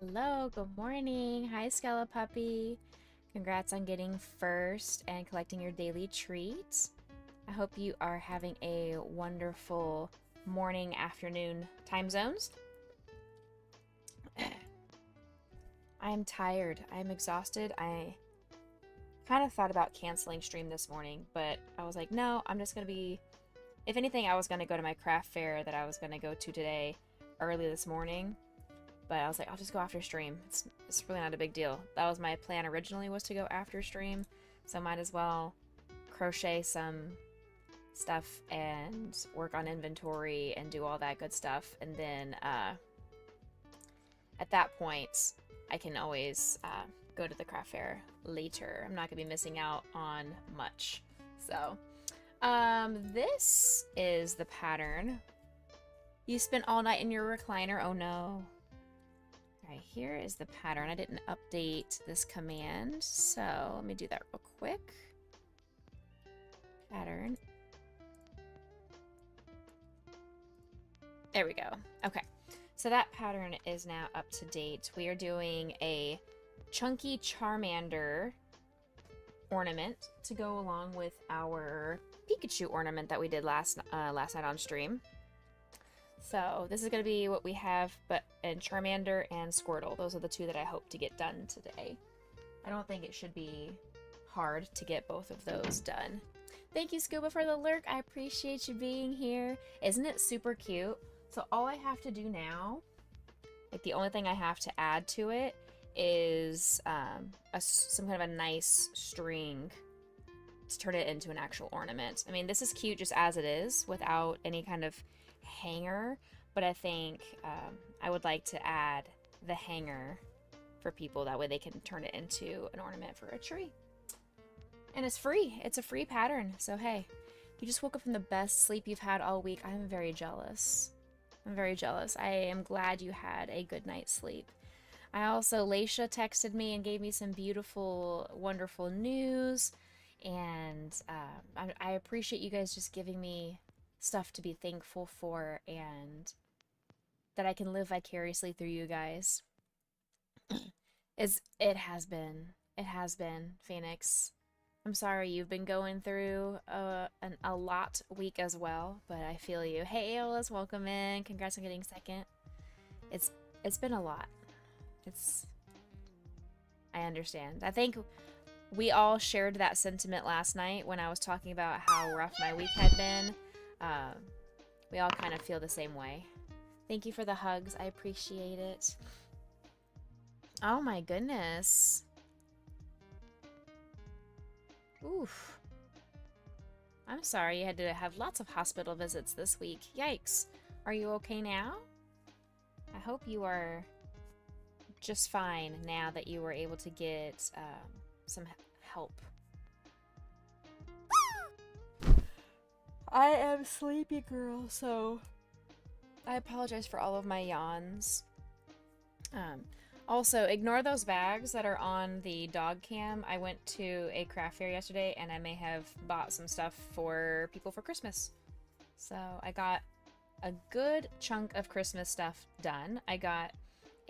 Hello, good morning. Hi, Scala Puppy. Congrats on getting first and collecting your daily treats. I hope you are having a wonderful morning, afternoon time zones. I am tired. I am exhausted. I kind of thought about canceling stream this morning, but I was like, no, I'm just going to be... If anything, I was going to go to my craft fair that I was going to go to today early this morning. But I was like, I'll just go after stream. It's really not a big deal. That was my plan originally, was to go after stream. So might as well crochet some stuff and work on inventory and do all that good stuff. And then at that point, I can always go to the craft fair later. I'm not going to be missing out on much. So this is the pattern. You spent all night in your recliner. Oh no. Alright, here is the pattern. I didn't update this command, so let me do that real quick. Pattern. There we go. Okay, so that pattern is now up to date. We are doing a chunky Charmander ornament to go along with our Pikachu ornament that we did last night on stream. So this is going to be what we have, but in Charmander and Squirtle. Those are the two that I hope to get done today. I don't think it should be hard to get both of those done. Thank you, Scuba, for the lurk. I appreciate you being here. Isn't it super cute? So all I have to do now, like the only thing I have to add to it is some kind of a nice string to turn it into an actual ornament. I mean, this is cute just as it is without any kind of hanger, but I think I would like to add the hanger for people. That way they can turn it into an ornament for a tree. And it's free. It's a free pattern. So hey, you just woke up from the best sleep you've had all week. I'm very jealous. I'm very jealous. I am glad you had a good night's sleep. I also, Leisha texted me and gave me some beautiful, wonderful news. And I appreciate you guys just giving me stuff to be thankful for, and that I can live vicariously through you guys. It has been Phoenix. I'm sorry you've been going through a lot week as well, but I feel you. Hey Aolas, welcome in. Congrats on getting second. It's been a lot. I understand. I think we all shared that sentiment last night when I was talking about how rough my week had been. We all kind of feel the same way. Thank you for the hugs. I appreciate it. Oh my goodness. Oof. I'm sorry you had to have lots of hospital visits this week. Yikes. Are you okay now? I hope you are just fine now that you were able to get some help. I am sleepy, girl, so I apologize for all of my yawns. Also, ignore those bags that are on the dog cam. I went to a craft fair yesterday, and I may have bought some stuff for people for Christmas. So I got a good chunk of Christmas stuff done. I got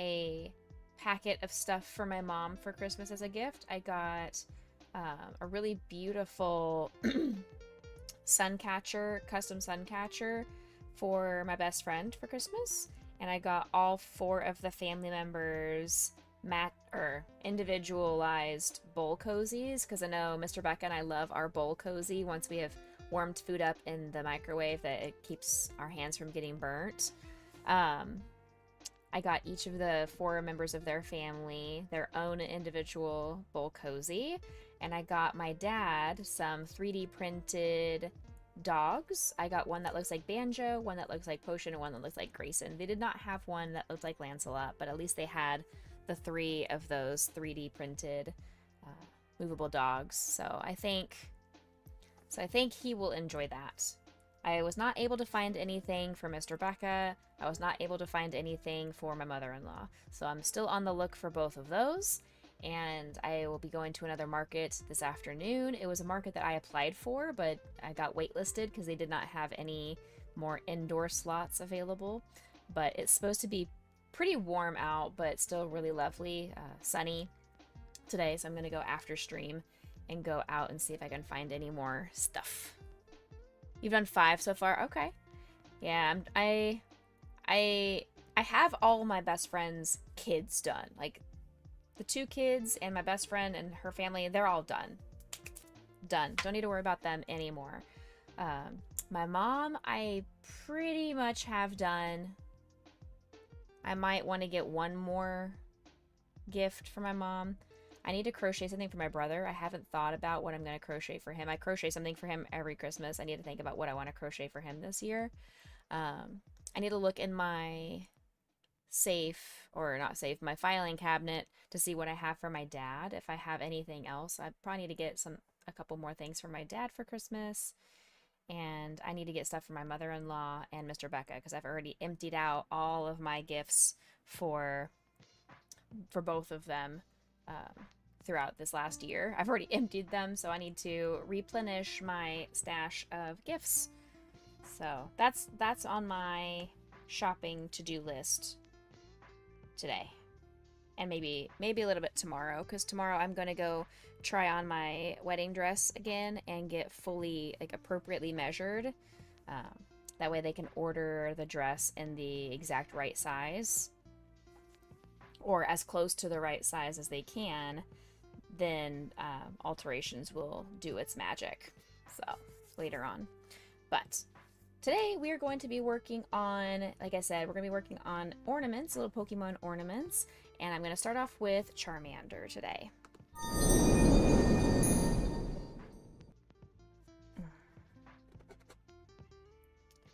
a packet of stuff for my mom for Christmas as a gift. I got a really beautiful sun catcher, custom sun catcher for my best friend for Christmas, and I got all 4 of the family members individualized bowl cozies, because I know Mr. Becca and I love our bowl cozy. Once we have warmed food up in the microwave, that it keeps our hands from getting burnt. I got each of the 4 members of their family their own individual bowl cozy, and I got my dad some 3D printed dogs. I got one that looks like Banjo, one that looks like Potion, and one that looks like Grayson. They did not have one that looked like Lancelot, but at least they had the 3 of those 3D printed movable dogs. So I think he will enjoy that. I was not able to find anything for Mr. Becca. I was not able to find anything for my mother-in-law. So I'm still on the look for both of those. And I will be going to another market this afternoon. It was a market that I applied for, but I got waitlisted because they did not have any more indoor slots available. But it's supposed to be pretty warm out, but still really lovely, sunny today. So I'm gonna go after stream and go out and see if I can find any more stuff. You've done 5 so far? Okay. Yeah, I have all my best friend's kids done. Like, the 2 kids and my best friend and her family, they're all done. Done. Don't need to worry about them anymore. My mom, I pretty much have done. I might want to get one more gift for my mom. I need to crochet something for my brother. I haven't thought about what I'm going to crochet for him. I crochet something for him every Christmas. I need to think about what I want to crochet for him this year. I need to look in my safe, or not safe, my filing cabinet to see what I have for my dad. If I have anything else, I probably need to get a couple more things for my dad for Christmas. And I need to get stuff for my mother-in-law and Mr. Becca, because I've already emptied out all of my gifts for both of them throughout this last year. I've already emptied them, so I need to replenish my stash of gifts. So that's on my shopping to-do list today. And maybe a little bit tomorrow, because tomorrow I'm going to go try on my wedding dress again and get fully, like, appropriately measured. That way they can order the dress in the exact right size, or as close to the right size as they can. Then alterations will do its magic. So later on. But today we are going to be working on, like I said, we're going to be working on ornaments, little Pokemon ornaments. And I'm going to start off with Charmander today.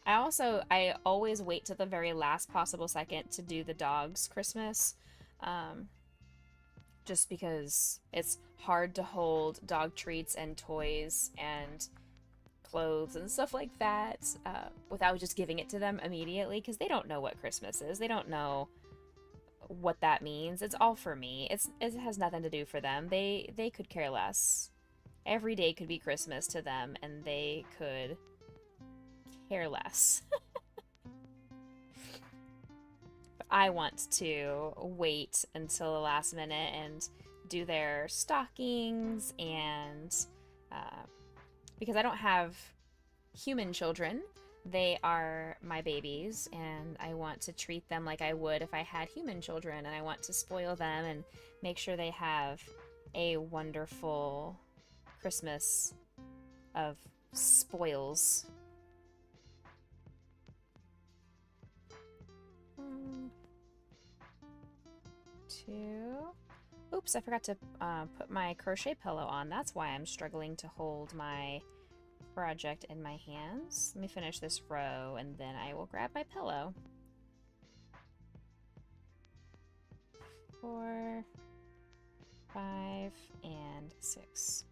I always wait to the very last possible second to do the dog's Christmas. Just because it's hard to hold dog treats and toys and clothes and stuff like that without just giving it to them immediately, because they don't know what Christmas is. They don't know what that means. It's all for me. It has nothing to do for them. They could care less. Every day could be Christmas to them, and they could care less. But I want to wait until the last minute and do their stockings, and because I don't have human children, they are my babies, and I want to treat them like I would if I had human children, and I want to spoil them and make sure they have a wonderful Christmas of spoils. 1, 2. Oops, I forgot to put my crochet pillow on. That's why I'm struggling to hold my project in my hands. Let me finish this row and then I will grab my pillow. 4, 5, and 6.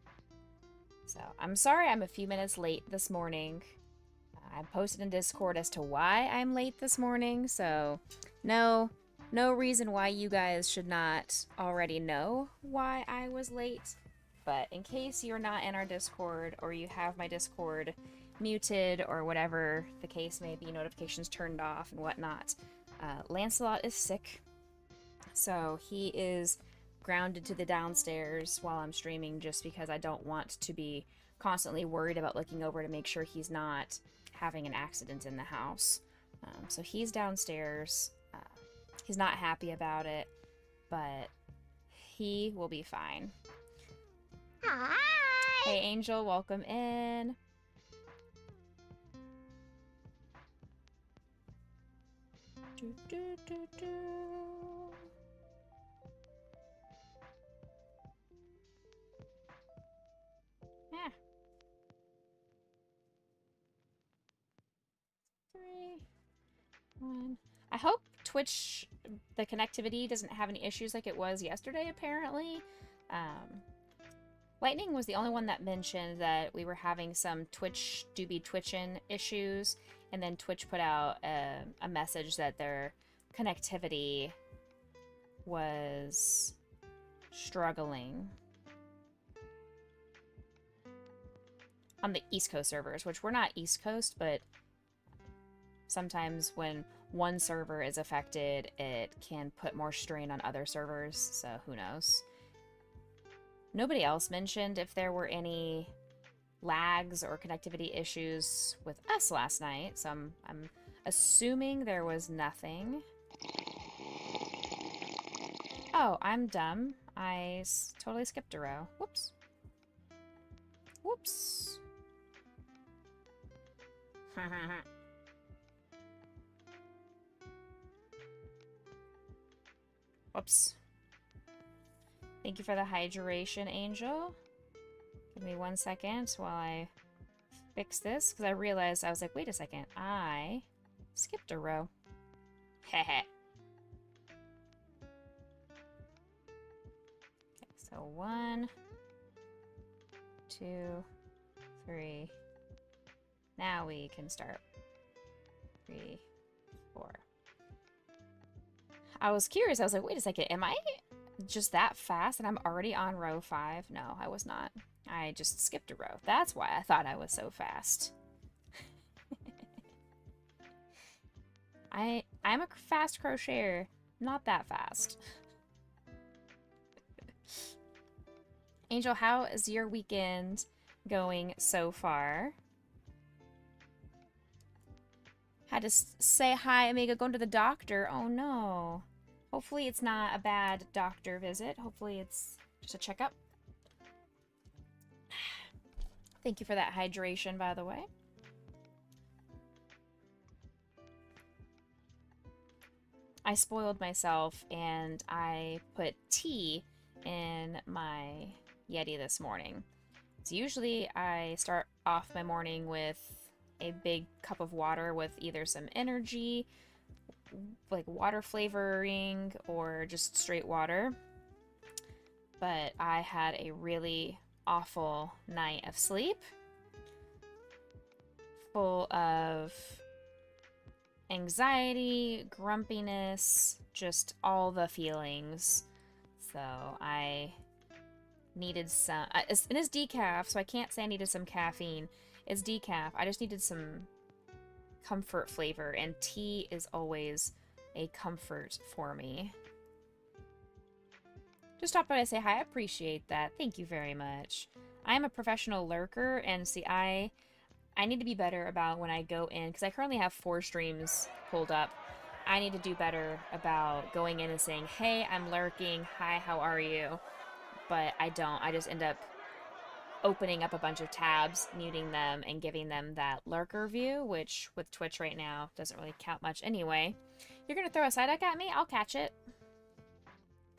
So I'm sorry I'm a few minutes late this morning. I posted in Discord as to why I'm late this morning, so no reason why you guys should not already know why I was late. But in case you're not in our Discord, or you have my Discord muted, or whatever the case may be, notifications turned off and whatnot, Lancelot is sick. So he is grounded to the downstairs while I'm streaming, just because I don't want to be constantly worried about looking over to make sure he's not having an accident in the house. So he's downstairs. He's not happy about it, but he will be fine. Hi! Hey, Angel, welcome in. Do, do, do, do. Yeah. 3, 1. I hope Twitch, the connectivity doesn't have any issues like it was yesterday, apparently. Lightning was the only one that mentioned that we were having some Twitch doobie twitching issues, and then Twitch put out a message that their connectivity was struggling on the East Coast servers, which we're not East Coast, but sometimes when one server is affected, it can put more strain on other servers, so who knows. Nobody else mentioned if there were any lags or connectivity issues with us last night, so I'm assuming there was nothing. Oh, I'm dumb. I totally skipped a row. Whoops. Whoops. Whoops. Thank you for the hydration, Angel. Give me 1 second while I fix this, because I realized, I was like, wait a second, I skipped a row. Heh. Okay, so 1, 2, 3. Now we can start. 3, 4. I was curious. I was like, wait a second, am I just that fast and I'm already on row 5? No, I was not. I just skipped a row. That's why I thought I was so fast. I'm a fast crocheter, not that fast. Angel, how is your weekend going so far? Had to say hi, Amiga, going to the doctor. Oh no. Hopefully it's not a bad doctor visit. Hopefully it's just a checkup. Thank you for that hydration, by the way. I spoiled myself and I put tea in my Yeti this morning. So usually I start off my morning with a big cup of water with either some energy, like water flavoring, or just straight water. But I had a really awful night of sleep, full of anxiety, grumpiness, just all the feelings. So I needed some, and it's decaf, so I can't say I needed some caffeine. It's decaf. I just needed some comfort flavor, and tea is always a comfort for me. Just stop by to say hi. I appreciate that. Thank you very much. I'm a professional lurker, and see, I need to be better about when I go in, because I currently have 4 streams pulled up. I need to do better about going in and saying, hey, I'm lurking. Hi, how are you? But I don't. I just end up opening up a bunch of tabs, muting them, and giving them that lurker view, which with Twitch right now doesn't really count much anyway. You're going to throw a Psyduck at me? I'll catch it.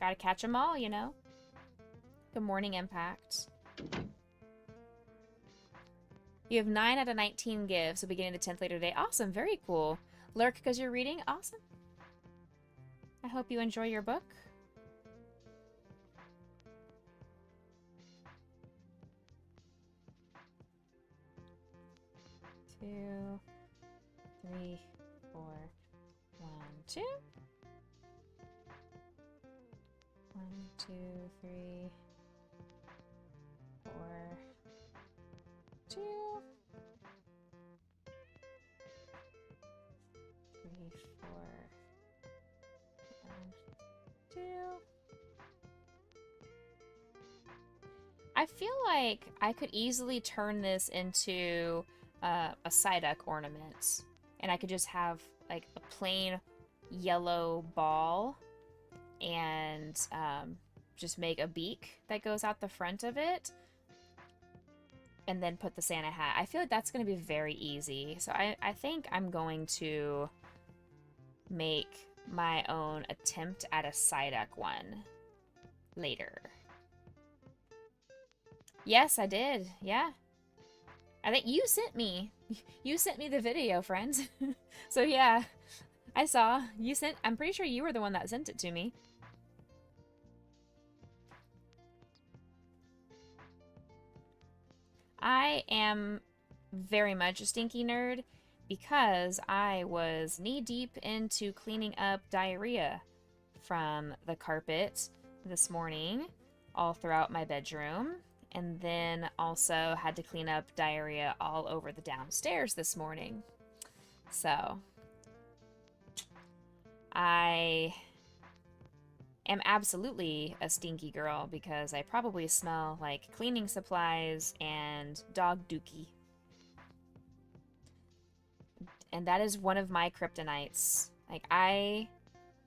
Gotta catch them all, you know? Good morning, Impact. You have 9 out of 19 gives, so beginning the 10th later today. Awesome, very cool. Lurk because you're reading? Awesome. I hope you enjoy your book. Two, 3, 4, 1, 2. 1, 2, 3, 4, 2. 3, 4, 1, 2. I feel like I could easily turn this into a Psyduck ornament, and I could just have like a plain yellow ball and just make a beak that goes out the front of it, and then put the Santa hat. I feel like that's going to be very easy. So I think I'm going to make my own attempt at a Psyduck one later. Yes, I did. Yeah. I think you sent me the video, friends. So yeah, I saw. I'm pretty sure you were the one that sent it to me. I am very much a stinky nerd because I was knee-deep into cleaning up diarrhea from the carpet this morning all throughout my bedroom, and then also had to clean up diarrhea all over the downstairs this morning. So I am absolutely a stinky girl because I probably smell like cleaning supplies and dog dookie. And that is one of my kryptonites. Like,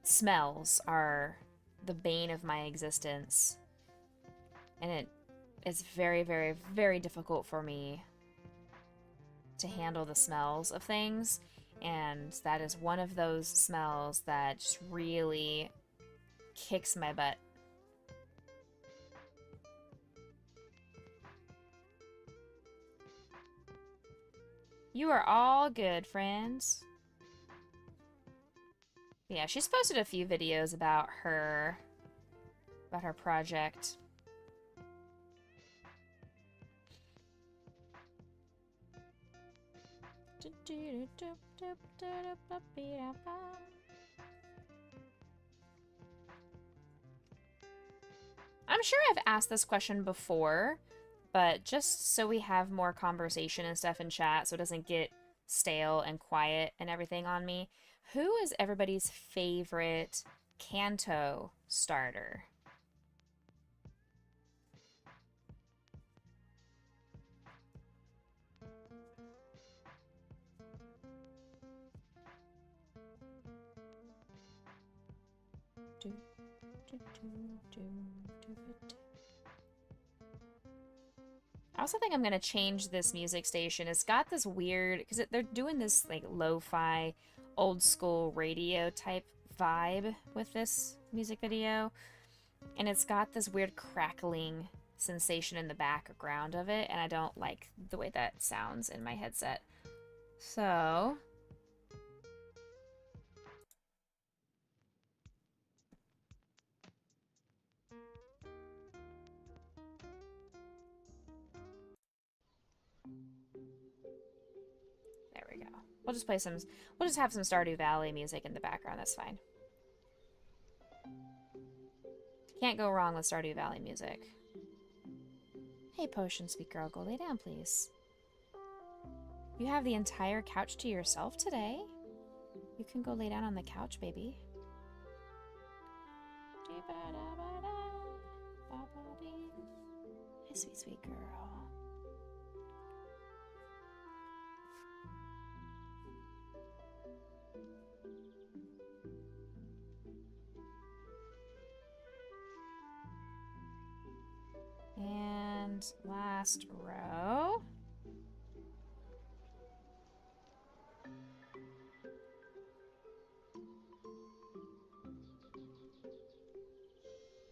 smells are the bane of my existence. And it is very, very, very difficult for me to handle the smells of things. And that is one of those smells that just really kicks my butt. You are all good, friends. Yeah, she's posted a few videos about her project. I'm sure I've asked this question before, but just so we have more conversation and stuff in chat so it doesn't get stale and quiet and everything on me, who is everybody's favorite Kanto starter? I also think I'm going to change this music station. It's got this weird, because they're doing this like lo-fi, old school radio type vibe with this music video. And it's got this weird crackling sensation in the background of it, and I don't like the way that sounds in my headset. So there we go. We'll just have some Stardew Valley music in the background, that's fine. Can't go wrong with Stardew Valley music. Hey, Potion Sweet Girl, go lay down, please. You have the entire couch to yourself today? You can go lay down on the couch, baby. Hey, sweet, sweet girl. And last row.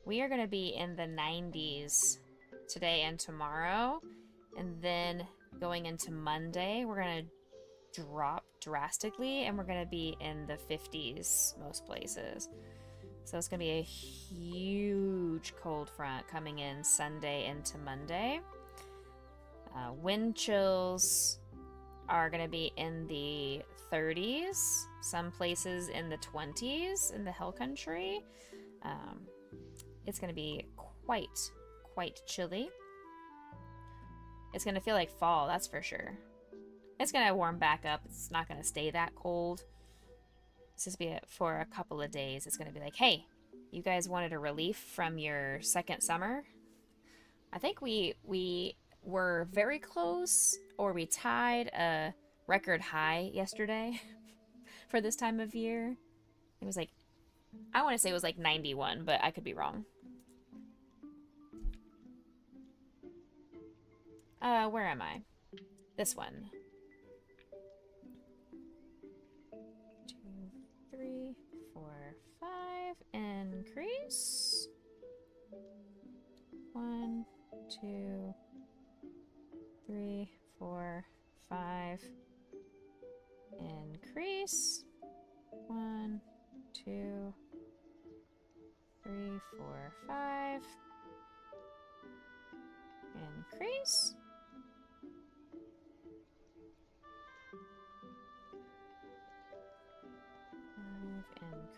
We are going to be in the 90s today and tomorrow. And then going into Monday, we're going to drop drastically and we're going to be in the 50s most places. So it's going to be a huge cold front coming in Sunday into Monday. Wind chills are going to be in the 30s, some places in the 20s in the Hill Country. It's going to be quite chilly. It's going to feel like fall, that's for sure. It's going to warm back up. It's not going to stay that cold. It's just be for a couple of days. It's going to be like, hey, you guys wanted a relief from your second summer? I think we were very close, or we tied a record high yesterday for this time of year. It was like, I want to say it was like 91, but I could be wrong. Where am I? This one. 2, 3, 4, 5. Increase. 1, 2, 3, 4, 5. Increase. 1, 2, 3, 4, 5. Increase.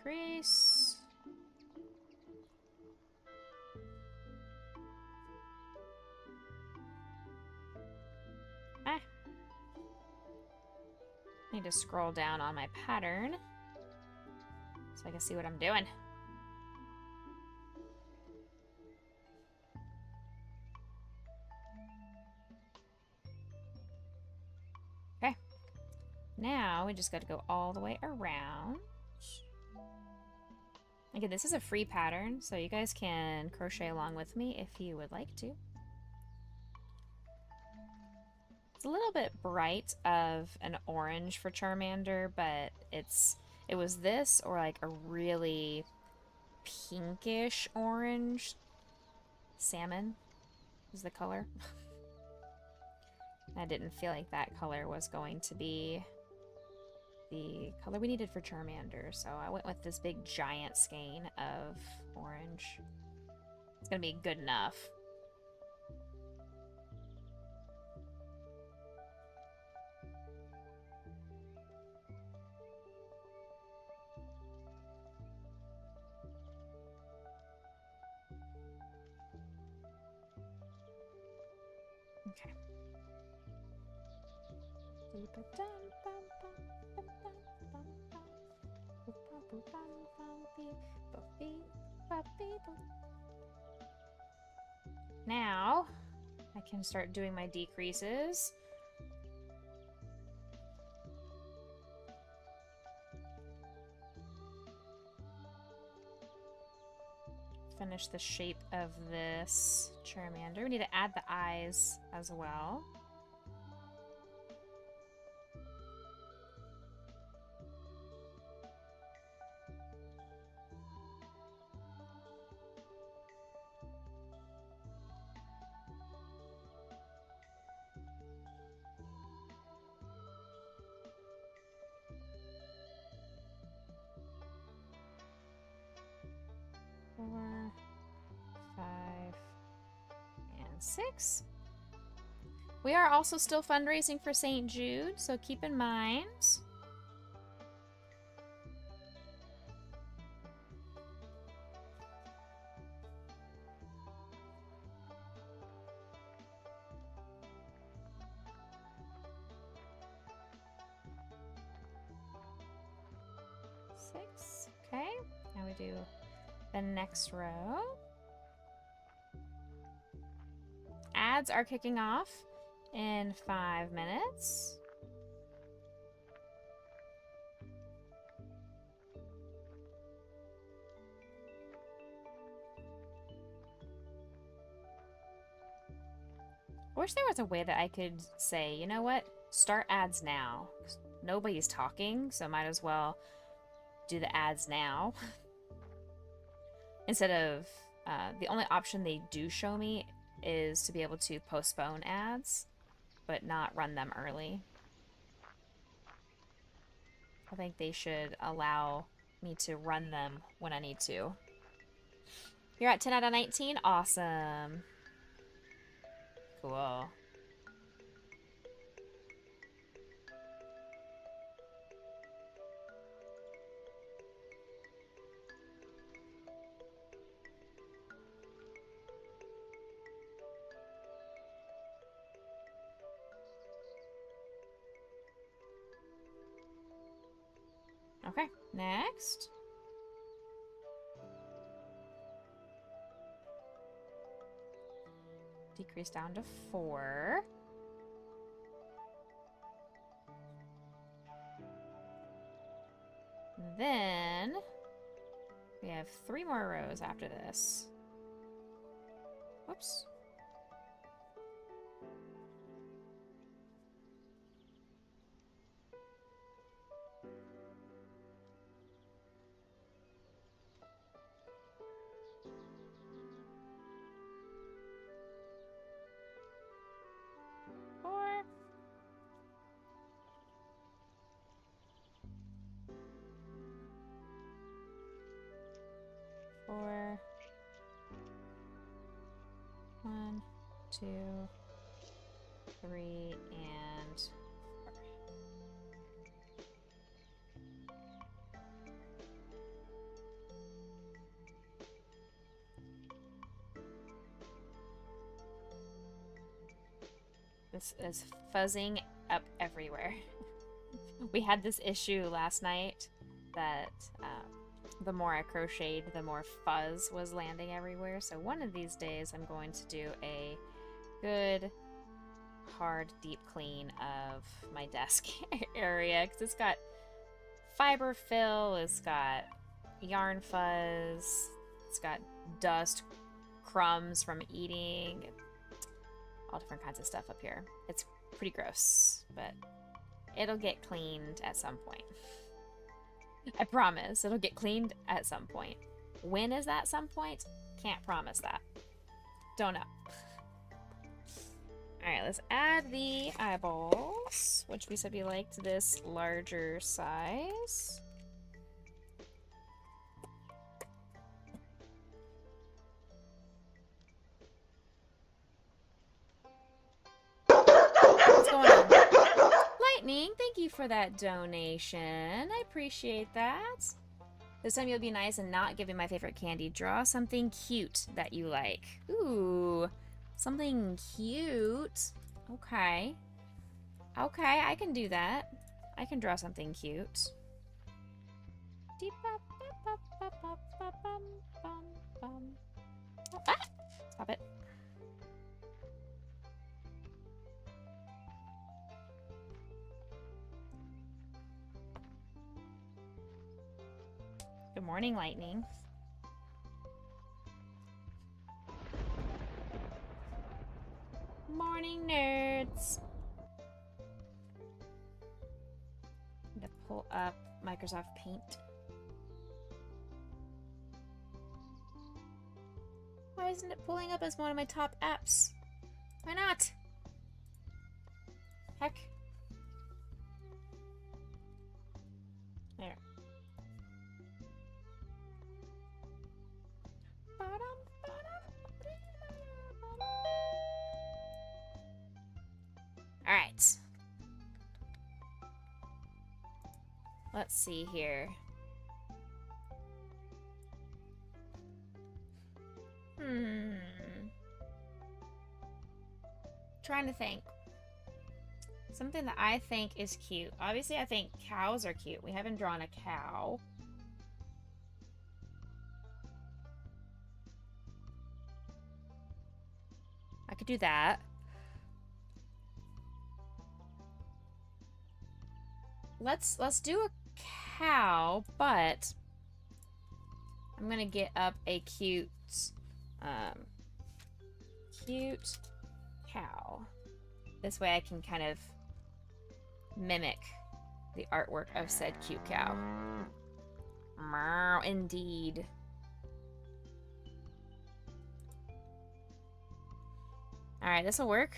Increase. I need to scroll down on my pattern. so I can see what I'm doing. Okay. Now we just got to go all the way around. Again, this is a free pattern, so you guys can crochet along with me if you would like to. It's a little bit bright of an orange for Charmander, but it was this or like a really pinkish orange. Salmon is the color. I didn't feel like that color was going to be the color we needed for Charmander, so I went with this big giant skein of orange. It's gonna be good enough. Okay. Now, I can start doing my decreases. Finish the shape of this Charmander. We need to add the eyes as well. Four, 5, and 6. We are also still fundraising for St. Jude, so keep in mind. Six. Okay, now we do the next row. Ads are kicking off in 5 minutes. I wish there was a way that I could say, you know what, start ads now. Nobody's talking, so might as well do the ads now. Instead of, the only option they do show me is to be able to postpone ads, but not run them early. I think they should allow me to run them when I need to. You're at 10 out of 19? Awesome. Cool. Okay, next. Decrease down to 4. Then we have 3 more rows after this. Whoops. Four. 1, 2, 3, and 4. This is fuzzing up everywhere. We had this issue last night that the more I crocheted, the more fuzz was landing everywhere. So one of these days I'm going to do a good, hard, deep clean of my desk area, because it's got fiber fill, it's got yarn fuzz, it's got dust, crumbs from eating, all different kinds of stuff up here. It's pretty gross, but it'll get cleaned at some point. I promise, it'll get cleaned at some point. When is that some point? Can't promise that. Don't know. Alright, let's add the eyeballs, which we said we liked this larger size. What's going on? Lightning, thank you for that donation. I appreciate that. This time you'll be nice and not give me my favorite candy. Draw something cute that you like. Ooh, something cute. Okay. Okay, I can do that. I can draw something cute. Ah! Stop it. Good morning, Lightning. Morning, nerds. I'm gonna pull up Microsoft Paint. Why isn't it pulling up as one of my top apps? Why not? Heck. There. Alright. Let's see here. Trying to think. Something that I think is cute. Obviously, I think cows are cute. We haven't drawn a cow. I could do that. Let's do a cow, but I'm gonna get up a cute cute cow. This way I can kind of mimic the artwork of said cute cow. Meow, indeed. Alright, this'll work.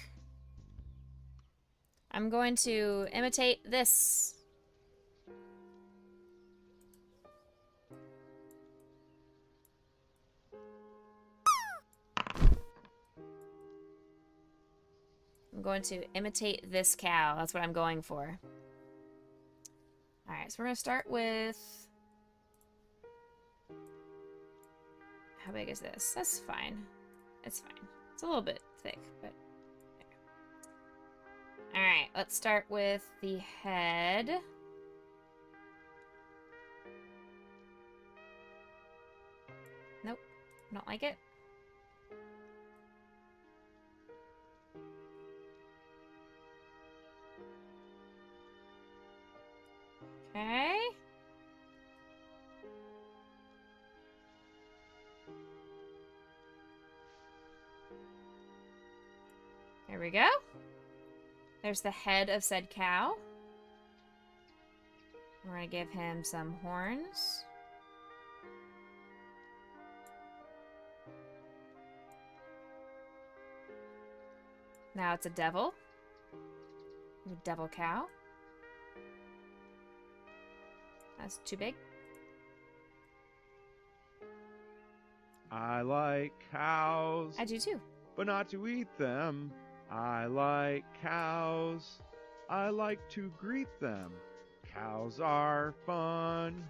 I'm going to imitate this. I'm going to imitate this cow. That's what I'm going for. Alright, so we're going to start with... How big is this? That's fine. It's fine. It's a little bit thick, but... Alright, let's start with the head. Nope, don't like it. Okay. There we go. There's the head of said cow. We're going to give him some horns. Now it's a devil. A devil cow. That's too big. I like cows. I do too. But not to eat them. I like cows. I like to greet them. Cows are fun.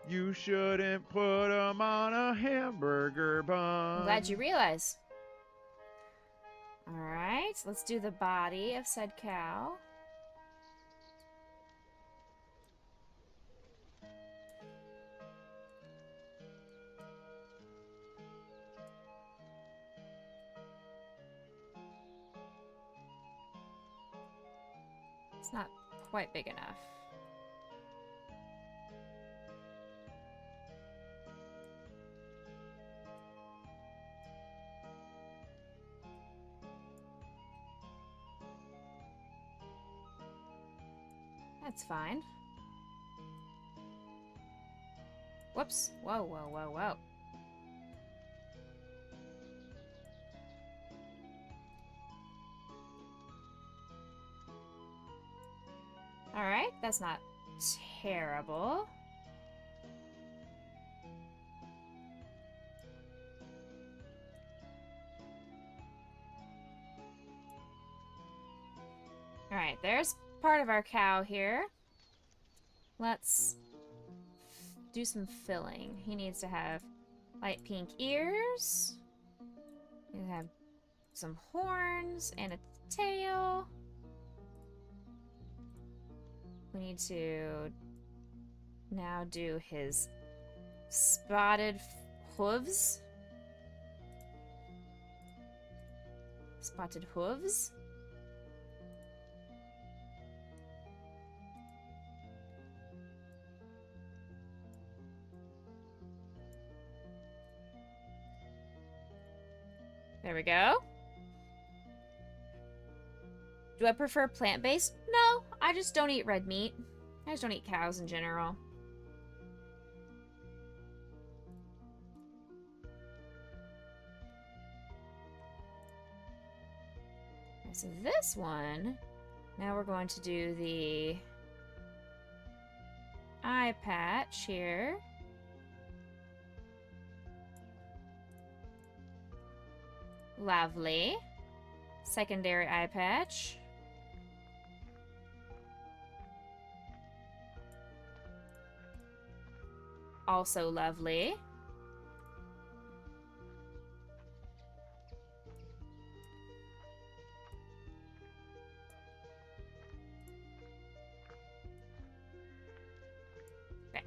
You shouldn't put them on a hamburger bun. I'm glad you realize. Alright, let's do the body of said cow. It's not quite big enough. That's fine. Whoops. Whoa, whoa, whoa, whoa. Alright, that's not terrible. Alright, there's part of our cow here. Let's do some filling. He needs to have light pink ears. He needs to have some horns and a tail. We need to now do his spotted hooves. Spotted hooves. There we go. Do I prefer plant-based? No, I just don't eat red meat. I just don't eat cows in general. Okay, so this one, now we're going to do the eye patch here. Lovely. Secondary eye patch. Also lovely. Okay.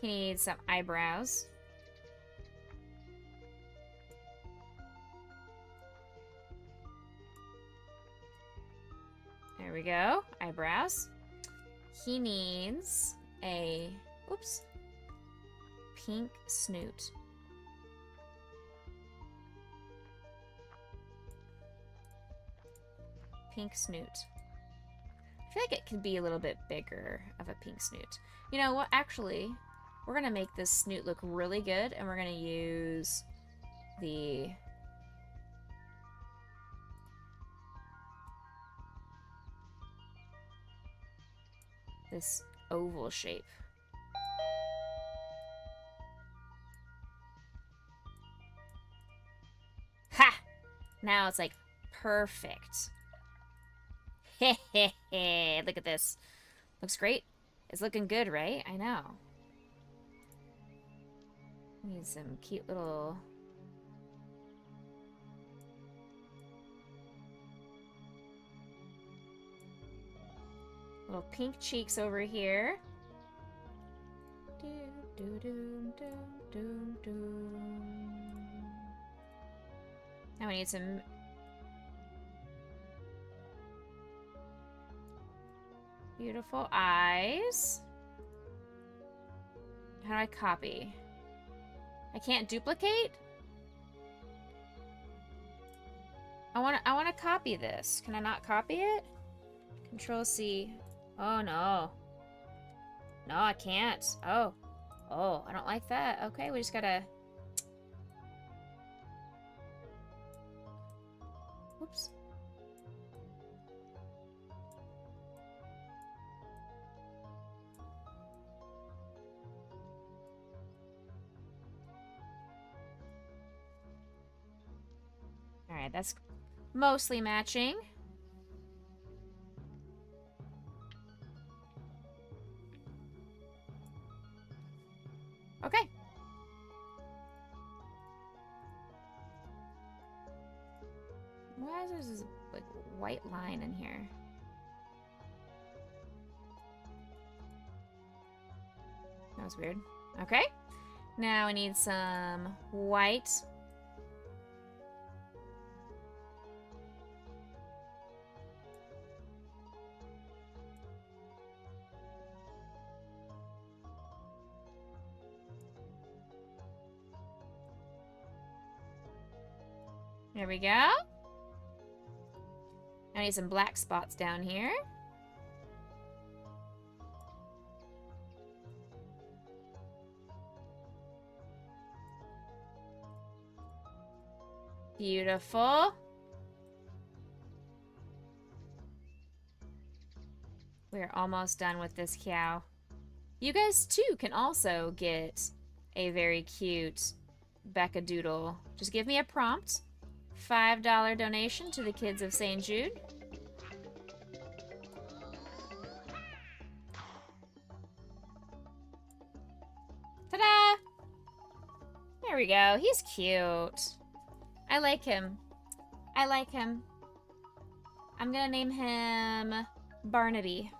He needs some eyebrows. There we go. Eyebrows. He needs a, oops, pink snoot. Pink snoot. I feel like it could be a little bit bigger of a pink snoot. You know what? Actually, we're going to make this snoot look really good, and we're going to use the this oval shape. Ha! Now it's like perfect. Hehehe. Look at this. Looks great. It's looking good, right? I know. Need some cute little pink cheeks over here. Now we need some beautiful eyes. How do I copy? I can't duplicate? I want to copy this. Can I not copy it? Control C. Oh no. No, I can't. Oh. Oh, I don't like that. Okay, we just gotta... Whoops. Alright, that's mostly matching. Okay. Why is there this like white line in here? That was weird. Okay. Now I need some white. There we go. I need some black spots down here. Beautiful. We're almost done with this cow. You guys, too, can also get a very cute Becca Doodle. Just give me a prompt. $5 donation to the kids of St. Jude. Ta-da! There we go. He's cute. I like him. I like him. I'm gonna name him Barnaby.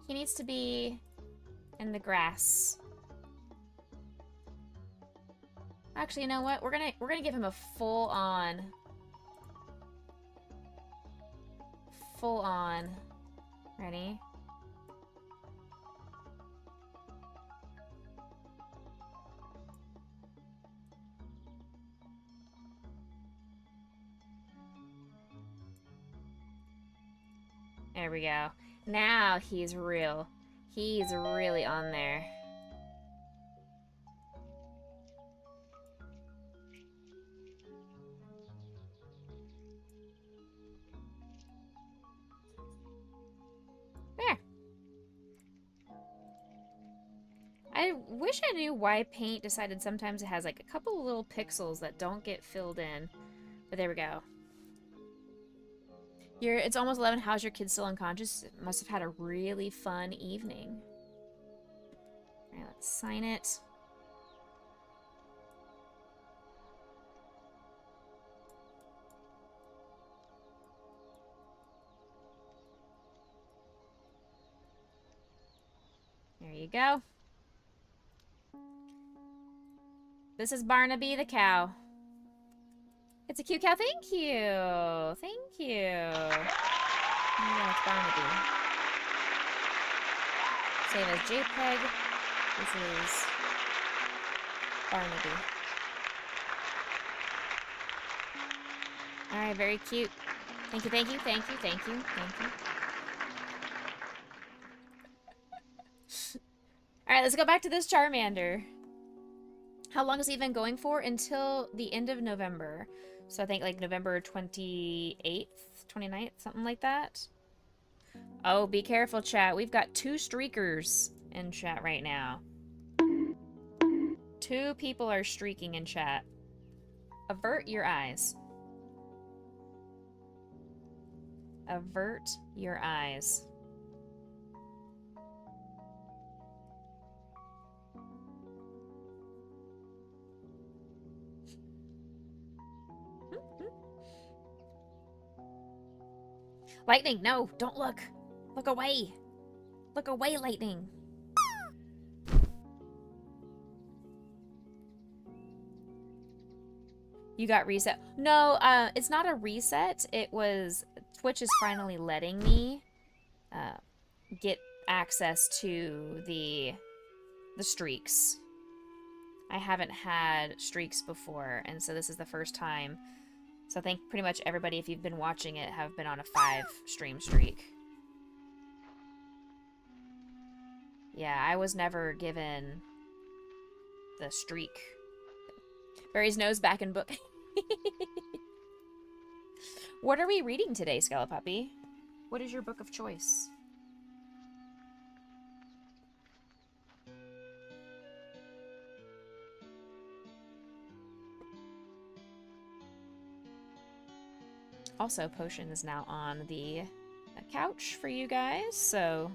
He needs to be in the grass. Actually, you know what? We're gonna give him a full on. Ready? There we go. Now he's real. He's really on there. There. I wish I knew why paint decided sometimes it has like a couple of little pixels that don't get filled in. But there we go. It's almost 11. How's your kid still unconscious? Must have had a really fun evening. Alright, let's sign it. There you go. This is Barnaby the cow. It's a cute cow. Thank you. Thank you. Yeah, it's Barnaby. Save as JPEG. This is Barnaby. Alright, very cute. Thank you, thank you, thank you, thank you, thank you. Alright, let's go back to this Charmander. How long is he even going for? Until the end of November. So I think like November 28th, 29th, something like that. Oh, be careful, chat. We've got 2 streakers in chat right now. 2 people are streaking in chat. Avert your eyes. Avert your eyes. Lightning, no, don't look. Look away. Look away, Lightning. You got reset. No, it's not a reset. It was Twitch is finally letting me get access to the streaks. I haven't had streaks before, and so this is the first time. So I think pretty much everybody, if you've been watching it, have been on a 5 stream streak. Yeah, I was never given the streak. Barry's nose back in book. What are we reading today, Skelepuppy? What is your book of choice? Also, Potion is now on the couch for you guys, so...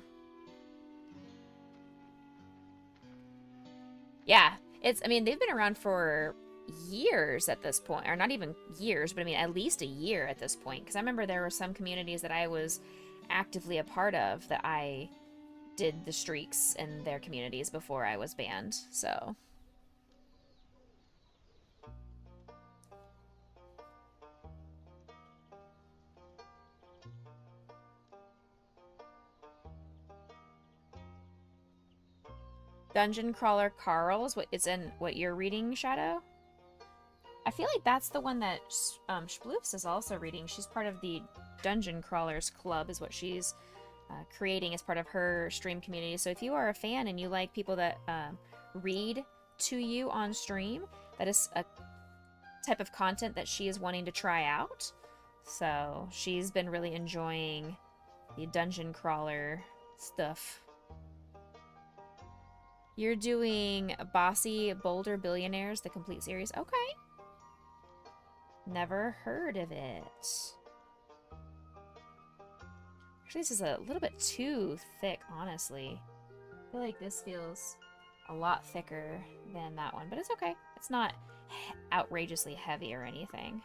Yeah, I mean, they've been around for years at this point, or not even years, but I mean, at least a year at this point, because I remember there were some communities that I was actively a part of that I did the streaks in their communities before I was banned, so... Dungeon Crawler Carl's, what it's in what you're reading, Shadow? I feel like that's the one that Sploofs is also reading. She's part of the Dungeon Crawlers Club, is what she's creating as part of her stream community. So if you are a fan and you like people that read to you on stream, that is a type of content that she is wanting to try out. So she's been really enjoying the Dungeon Crawler stuff. You're doing Bossy Boulder Billionaires, the complete series. Okay. Never heard of it. Actually, this is a little bit too thick, honestly. I feel like this feels a lot thicker than that one, but it's okay. It's not outrageously heavy or anything.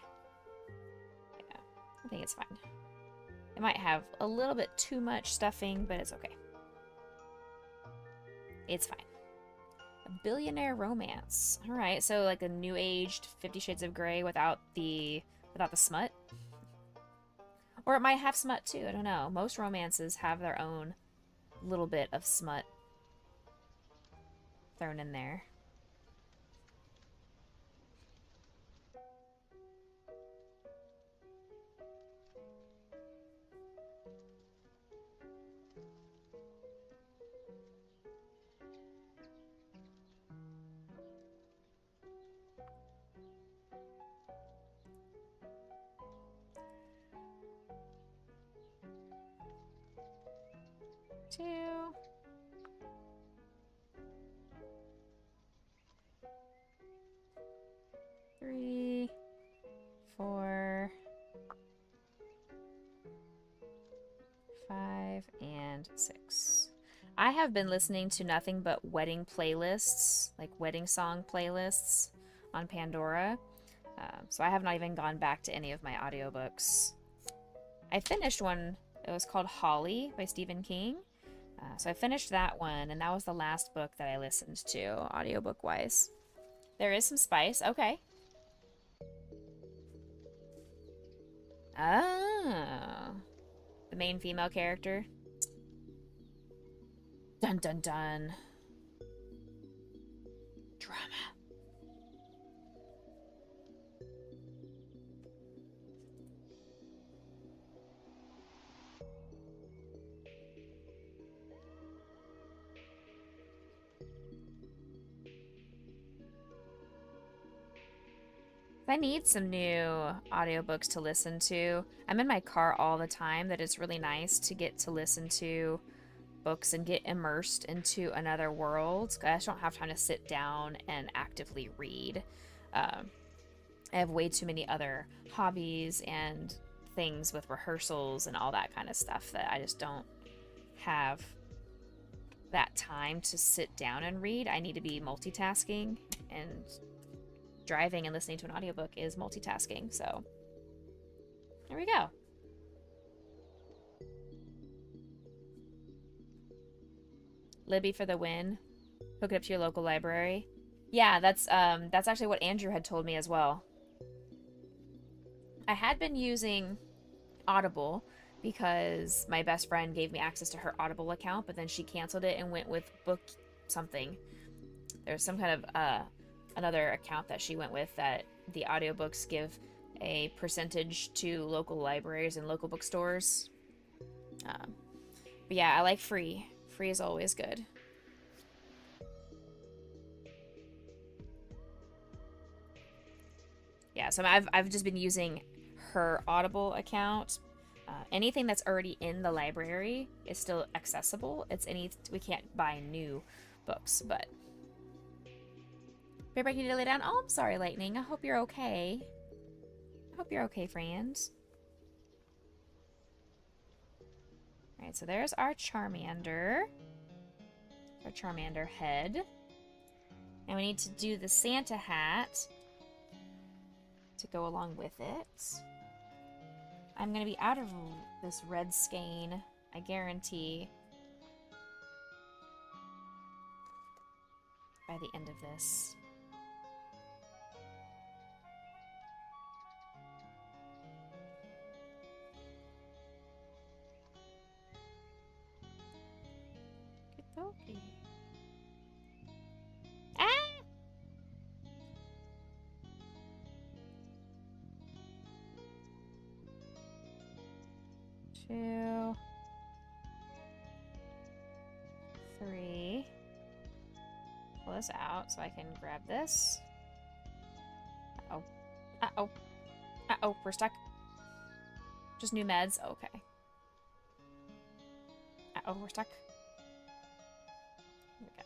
Yeah, I think it's fine. It might have a little bit too much stuffing, but it's okay. It's fine. A billionaire romance. All right, so like a new-aged 50 Shades of Grey without the smut. Or it might have smut too. I don't know. Most romances have their own little bit of smut thrown in there. Two. 3, 4, 5, and 6. I have been listening to nothing but wedding playlists, like wedding song playlists on Pandora. So I have not even gone back to any of my audiobooks. I finished one. It was called Holly by Stephen King. So I finished that one, and that was the last book that I listened to, audiobook-wise. There is some spice. Okay. Oh. The main female character. Dun dun dun. Drama. I need some new audiobooks to listen to. I'm in my car all the time. That it's really nice to get to listen to books and get immersed into another world. I just don't have time to sit down and actively read. I have way too many other hobbies and things with rehearsals and all that kind of stuff that I just don't have that time to sit down and read. I need to be multitasking, and driving and listening to an audiobook is multitasking, so there we go. Libby for the win. Hook it up to your local library. Yeah, that's actually what Andrew had told me as well. I had been using Audible because my best friend gave me access to her Audible account, but then she canceled it and went with book something. There's some kind of another account that she went with that the audiobooks give a percentage to local libraries and local bookstores. But yeah, I like free. Free is always good. Yeah, so I've just been using her Audible account. Anything that's already in the library is still accessible. We can't buy new books, but Bear Break, you need to lay down. Oh, I'm sorry, Lightning. I hope you're okay. I hope you're okay, friends. Alright, so there's our Charmander. Our Charmander head. And we need to do the Santa hat to go along with it. I'm going to be out of this red skein, I guarantee, by the end of this. Okay. Ah! 2, 3. Pull this out so I can grab this. Uh-oh. Uh-oh. Uh-oh, we're stuck. Just new meds? Okay. Uh-oh, we're stuck. Here we go.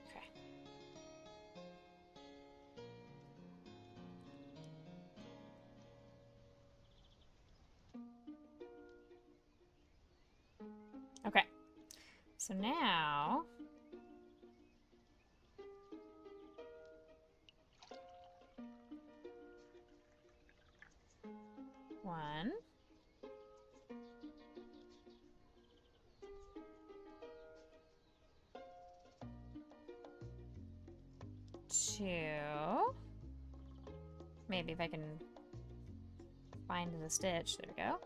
Okay. Okay. So now... One. 2. Maybe if I can find the stitch. There we go.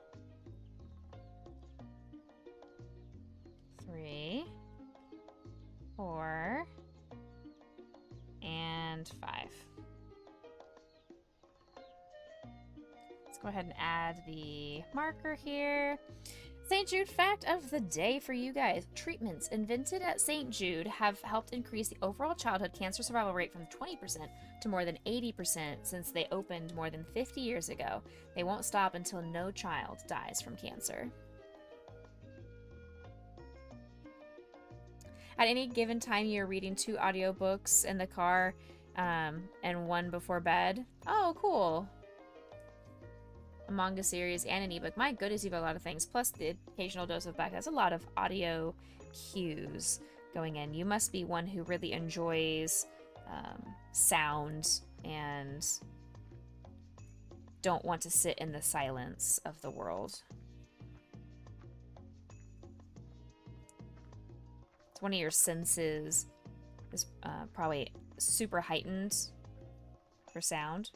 3, 4, and 5. Let's go ahead and add the marker here. St. Jude fact of the day for you guys. Treatments invented at St. Jude have helped increase the overall childhood cancer survival rate from 20% to more than 80% since they opened more than 50 years ago. They won't stop until no child dies from cancer. At any given time, you're reading 2 audiobooks in the car and 1 before bed. Oh, cool. A manga series and an ebook. My goodness, you have a lot of things. Plus the occasional dose of Becca. That's a lot of audio cues going in. You must be one who really enjoys sound and don't want to sit in the silence of the world. It's one of your senses is probably super heightened for sound.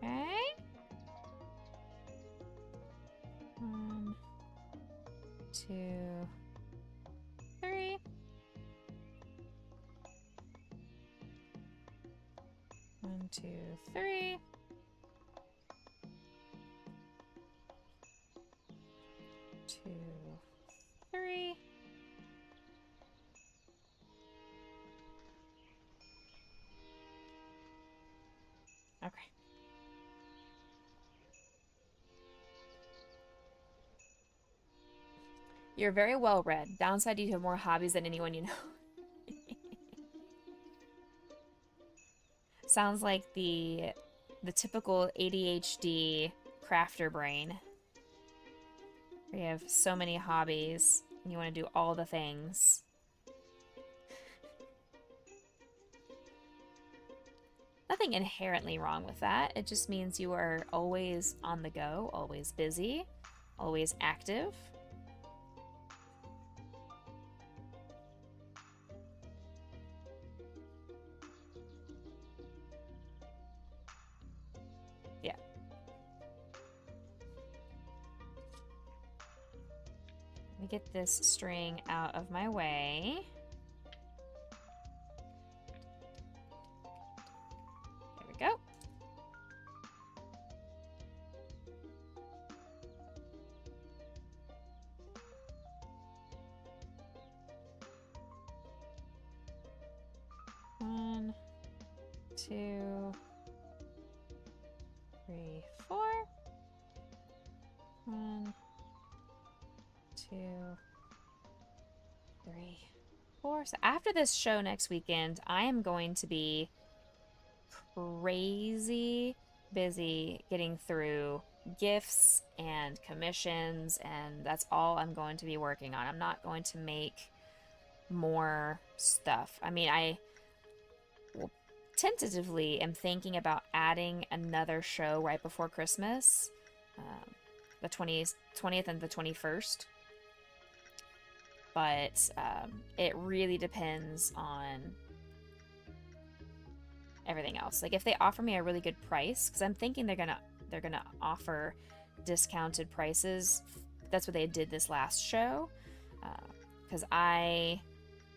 Okay. 1, 2, 3. 1, 2, 3. 2, 3. Okay. You're very well read. Downside, you have more hobbies than anyone you know. Sounds like the typical ADHD crafter brain. Where you have so many hobbies and you want to do all the things. Nothing inherently wrong with that. It just means you are always on the go, always busy, always active. Yeah. Let me get this string out of my way. There we go. One, 2, 3, 4. 1, 2, 3, 4. So after this show next weekend, I am going to be crazy busy getting through gifts and commissions, and that's all I'm going to be working on. I'm not going to make more stuff. I mean, I will tentatively am thinking about adding another show right before Christmas, the 20th and the 21st. But it really depends on everything else. Like if they offer me a really good price, because I'm thinking they're gonna offer discounted prices. That's what they did this last show. Because I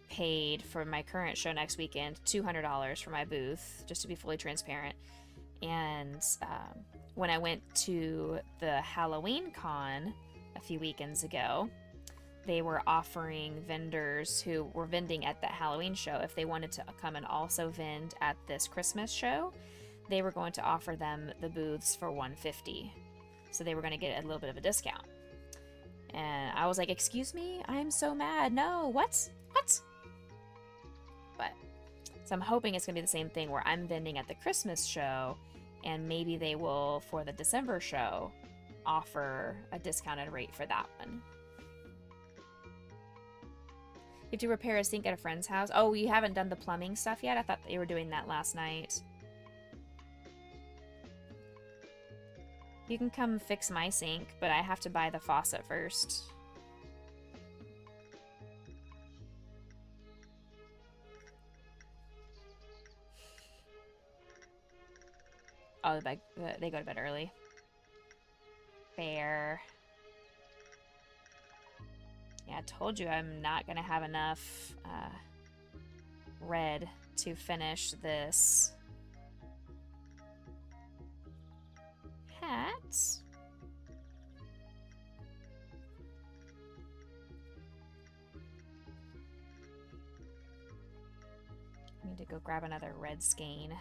paid for my current show next weekend $200 for my booth, just to be fully transparent. And when I went to the Halloween con a few weekends ago, they were offering vendors who were vending at that Halloween show, if they wanted to come and also vend at this Christmas show, they were going to offer them the booths for $150. So they were going to get a little bit of a discount. And I was like, excuse me? I am so mad. No, what? What? But, so I'm hoping it's going to be the same thing where I'm vending at the Christmas show, and maybe they will, for the December show, offer a discounted rate for that one. You have to repair a sink at a friend's house. Oh, you haven't done the plumbing stuff yet? I thought they were doing that last night. You can come fix my sink, but I have to buy the faucet first. Oh, they go to bed early. Fair. Yeah, I told you I'm not going to have enough red to finish this hat. I need to go grab another red skein.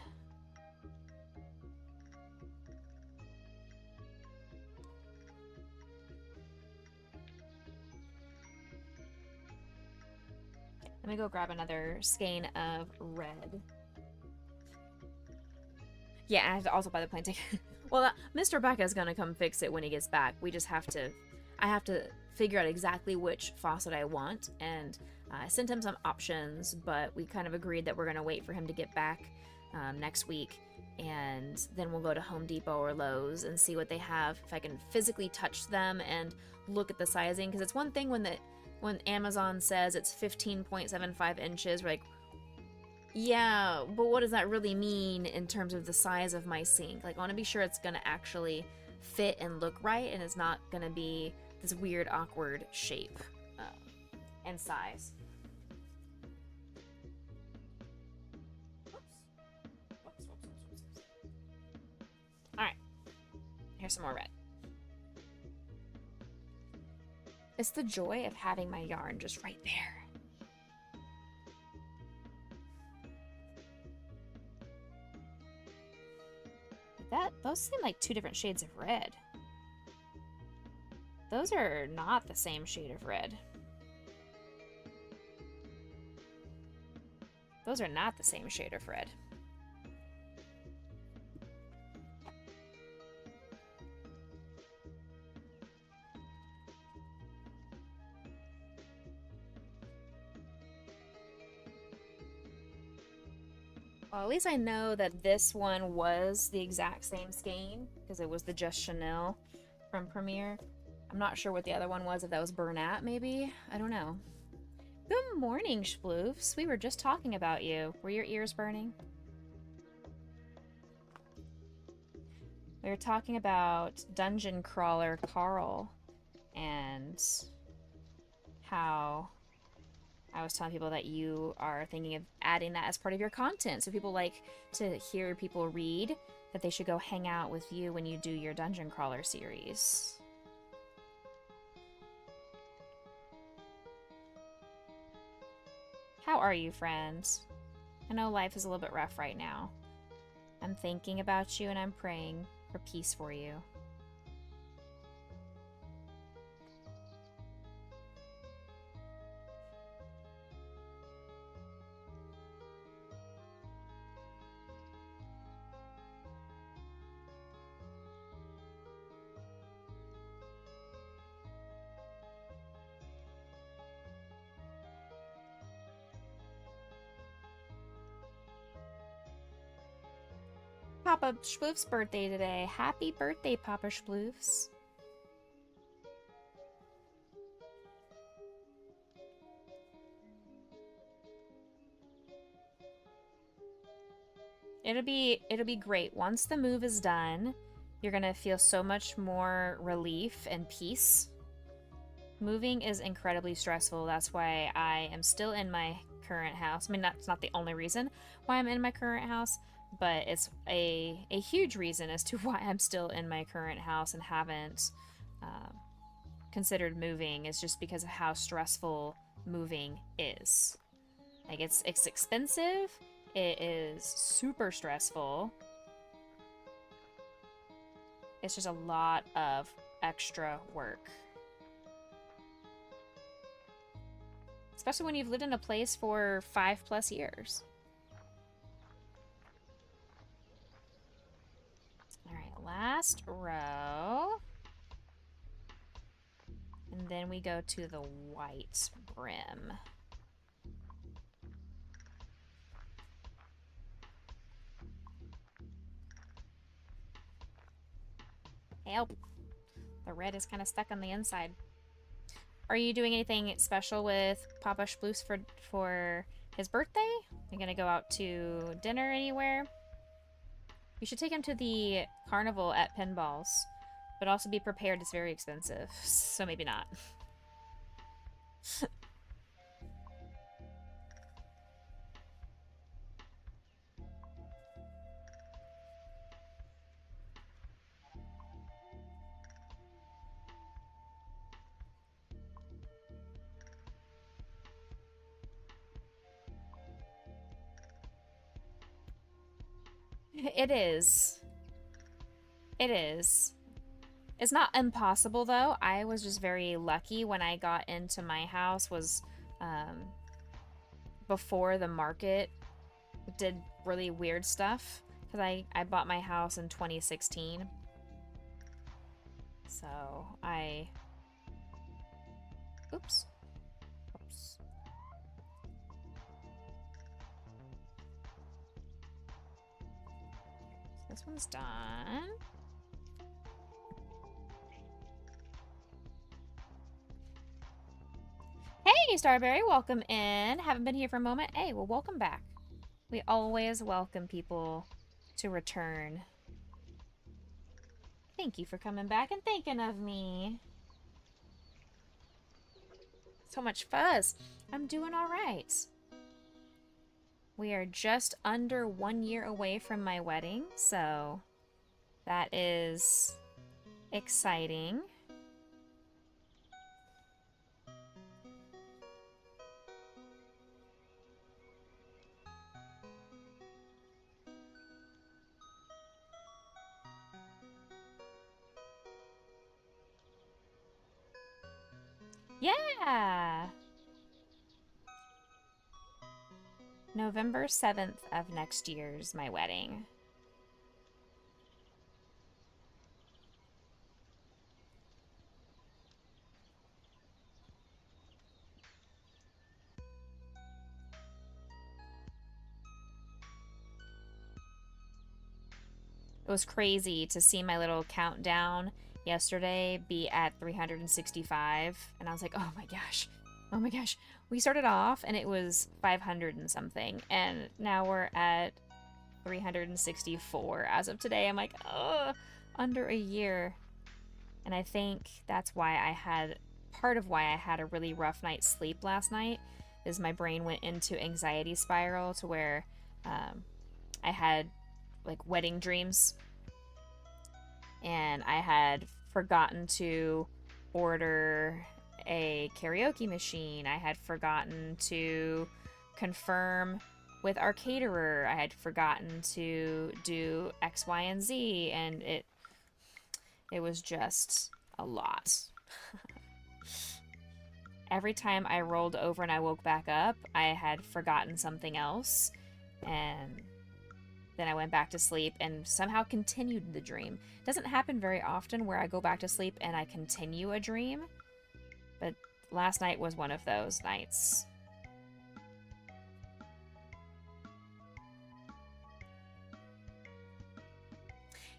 Let me go grab another skein of red. Yeah, I have to also buy the plane ticket. Well, Mr. Becca is going to come fix it when he gets back. We just have to... I have to figure out exactly which faucet I want, and I sent him some options, but we kind of agreed that we're going to wait for him to get back next week, and then we'll go to Home Depot or Lowe's and see what they have, if I can physically touch them and look at the sizing, because it's one thing when Amazon says it's 15.75 inches, we're like, yeah, but what does that really mean in terms of the size of my sink? Like, I want to be sure it's going to actually fit and look right, and it's not going to be this weird, awkward shape and size. Whoops. Alright. Here's some more red. It's the joy of having my yarn just right there. Those seem like two different shades of red. Those are not the same shade of red. Those are not the same shade of red. Well, at least I know that this one was the exact same skein, because it was the Just Chanel from Premiere. I'm not sure what the other one was, if that was Bernat, maybe? I don't know. Good morning, Sploofs. We were just talking about you. Were your ears burning? We were talking about Dungeon Crawler Carl, and how I was telling people that you are thinking of adding that as part of your content. So people like to hear people read, that they should go hang out with you when you do your Dungeon Crawler series. How are you, friends? I know life is a little bit rough right now. I'm thinking about you and I'm praying for peace for you. Papa Sploof's birthday today. Happy birthday, Papa Sploofs. It'll be great. Once the move is done, you're gonna feel so much more relief and peace. Moving is incredibly stressful. That's why I am still in my current house. I mean, that's not the only reason why I'm in my current house, but it's a huge reason as to why I'm still in my current house and haven't considered moving, is just because of how stressful moving is. Like, it's expensive. It is super stressful. It's just a lot of extra work. Especially when you've lived in a place for 5+ years. Alright, last row. And then we go to the white brim. Help! The red is kind of stuck on the inside. Are you doing anything special with Papa Sploofs for his birthday? You gonna go out to dinner anywhere? You should take him to the carnival at Pinballs, but also be prepared, it's very expensive, so maybe not. It is. It is. It's not impossible, though. I was just very lucky when I got into my house was before the market did really weird stuff. Because I bought my house in 2016. So, Oops. Oops. This one's done. Hey, Starberry, welcome in. Haven't been here for a moment. Hey, well, welcome back. We always welcome people to return. Thank you for coming back and thinking of me. So much fuzz. I'm doing all right. We are just under 1 year away from my wedding, so that is exciting. Yeah! November 7th of next year's my wedding. It was crazy to see my little countdown yesterday be at 365, and I was like, oh my gosh, oh my gosh. We started off and it was 500 and something, and now we're at 364 as of today. I'm like, oh, under a year. And I think that's why part of why I had a really rough night's sleep last night is my brain went into anxiety spiral to where I had like wedding dreams, and I had forgotten to order a karaoke machine. I had forgotten to confirm with our caterer. I had forgotten to do X, Y, and Z, and it was just a lot. Every time I rolled over and I woke back up, I had forgotten something else, and then I went back to sleep and somehow continued the dream. It doesn't happen very often where I go back to sleep and I continue a dream, but last night was one of those nights.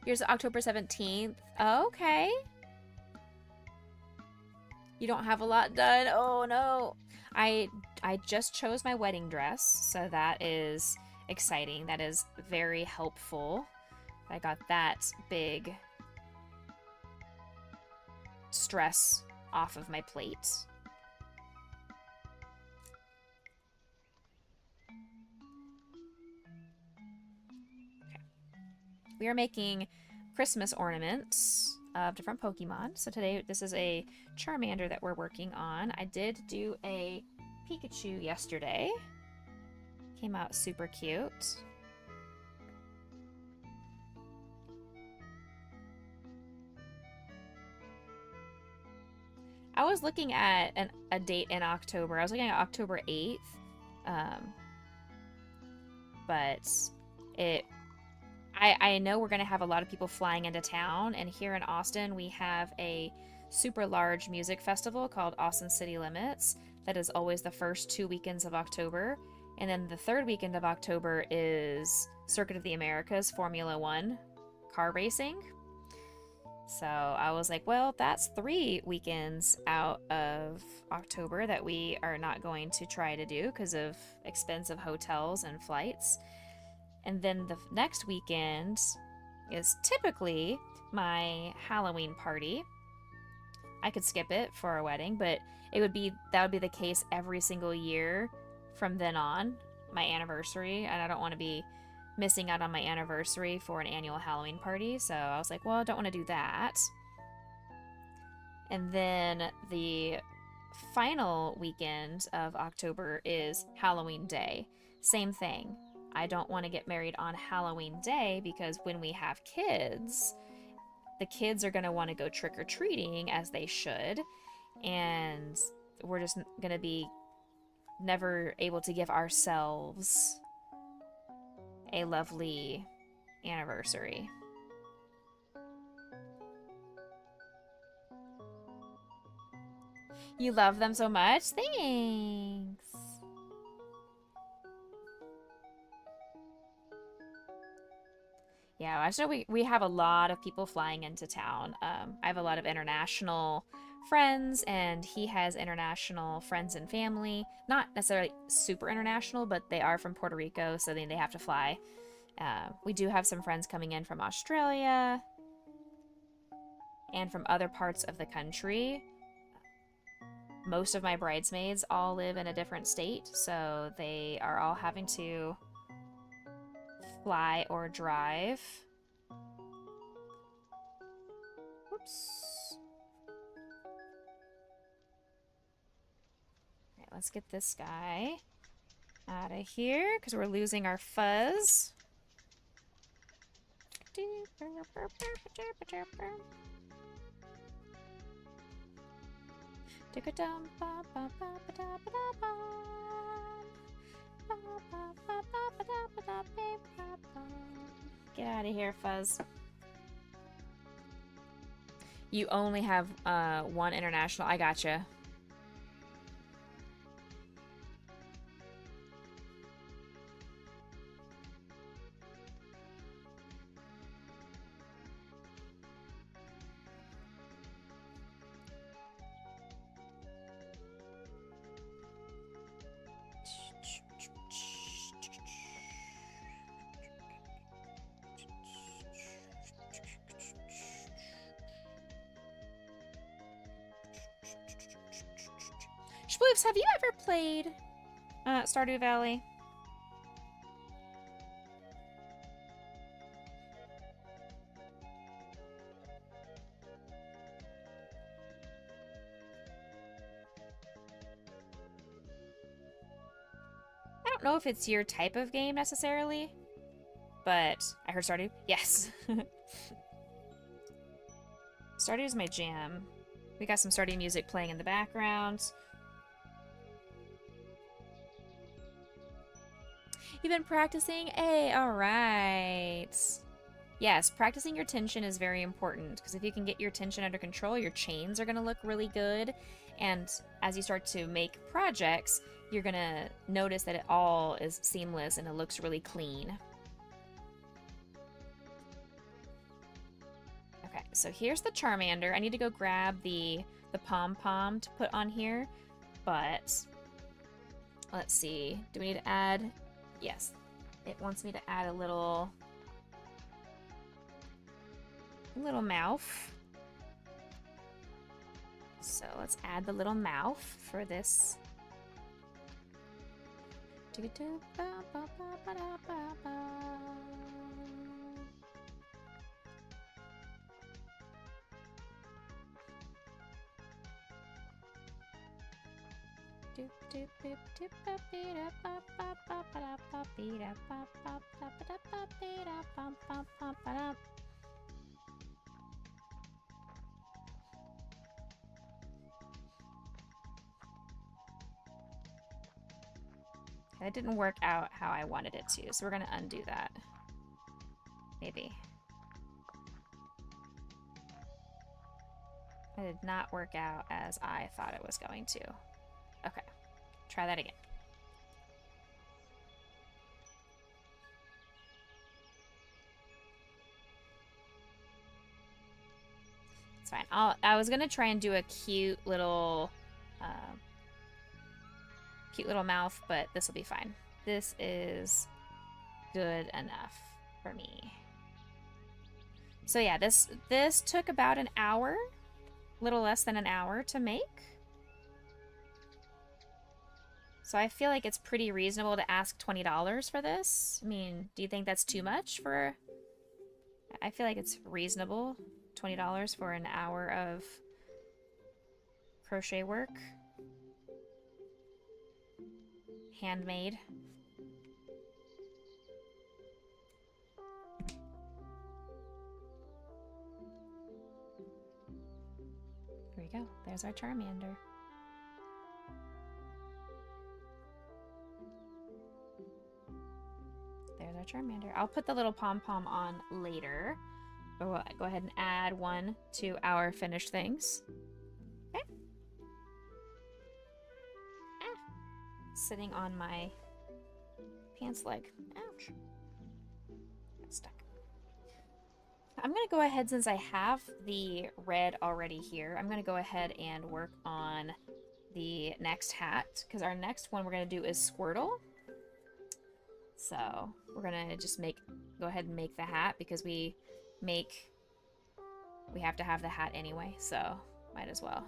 Yours is October 17th. Okay. You don't have a lot done. Oh no. I just chose my wedding dress, so that is exciting. That is very helpful. I got that big stress off of my plate. Okay. We are making Christmas ornaments of different Pokemon. So today this is a Charmander that we're working on. I did do a Pikachu yesterday. Came out super cute. I was looking at a date in October. I was looking at October 8th. But I know we're going to have a lot of people flying into town, and here in Austin we have a super large music festival called Austin City Limits that is always the first 2 weekends of October, and then the third weekend of October is Circuit of the Americas Formula One car racing. So I was like, well, that's 3 weekends out of October that we are not going to try to do because of expensive hotels and flights. And then the next weekend is typically my Halloween party. I could skip it for a wedding, but that would be the case every single year from then on, my anniversary, and I don't want to be missing out on my anniversary for an annual Halloween party. So I was like, well, I don't want to do that. And then the final weekend of October is Halloween Day. Same thing. I don't want to get married on Halloween Day because when we have kids, the kids are going to want to go trick-or-treating, as they should, and we're just going to be never able to give ourselves a lovely anniversary. You love them so much? Thanks. Yeah, actually we have a lot of people flying into town. I have a lot of international friends, and he has international friends and family. Not necessarily super international, but they are from Puerto Rico, so then they have to fly. We do have some friends coming in from Australia and from other parts of the country. Most of my bridesmaids all live in a different state, so they are all having to fly or drive. Whoops. Alright, let's get this guy out of here, because we're losing our fuzz. Get out of here, Fuzz. You only have one international. I gotcha. Shpoofs, have you ever played Stardew Valley? I don't know if it's your type of game necessarily, but I heard Stardew. Yes. Stardew is my jam. We got some Stardew music playing in the background. You've been practicing? Hey, alright. Yes, practicing your tension is very important, because if you can get your tension under control, your chains are going to look really good. And as you start to make projects, you're going to notice that it all is seamless and it looks really clean. so here's the Charmander. I need to go grab the pom-pom to put on here, but let's see. Do we need to add? Yes. It wants me to add a little mouth. So let's add the little mouth for this. That didn't work out how I wanted it to, so we're gonna undo that. Maybe. It did not work out as I thought it was going to. Okay, try that again. It's fine. I was gonna try and do a cute little mouth, but this will be fine. This is good enough for me. So yeah, this took about an hour, a little less than an hour to make. So I feel like it's pretty reasonable to ask $20 for this. I mean, do you think that's too much for... I feel like it's reasonable. $20 for an hour of crochet work. Handmade. Here we go. There's our Charmander. There's our Charmander. I'll put the little pom-pom on later. But we'll go ahead and add one to our finished things. Okay. Sitting on my pants leg. Ouch. Got stuck. I'm going to go ahead, since I have the red already here, I'm going to go ahead and work on the next hat, because our next one we're going to do is Squirtle. So we're going to just go ahead and make the hat, because we have to have the hat anyway, so might as well.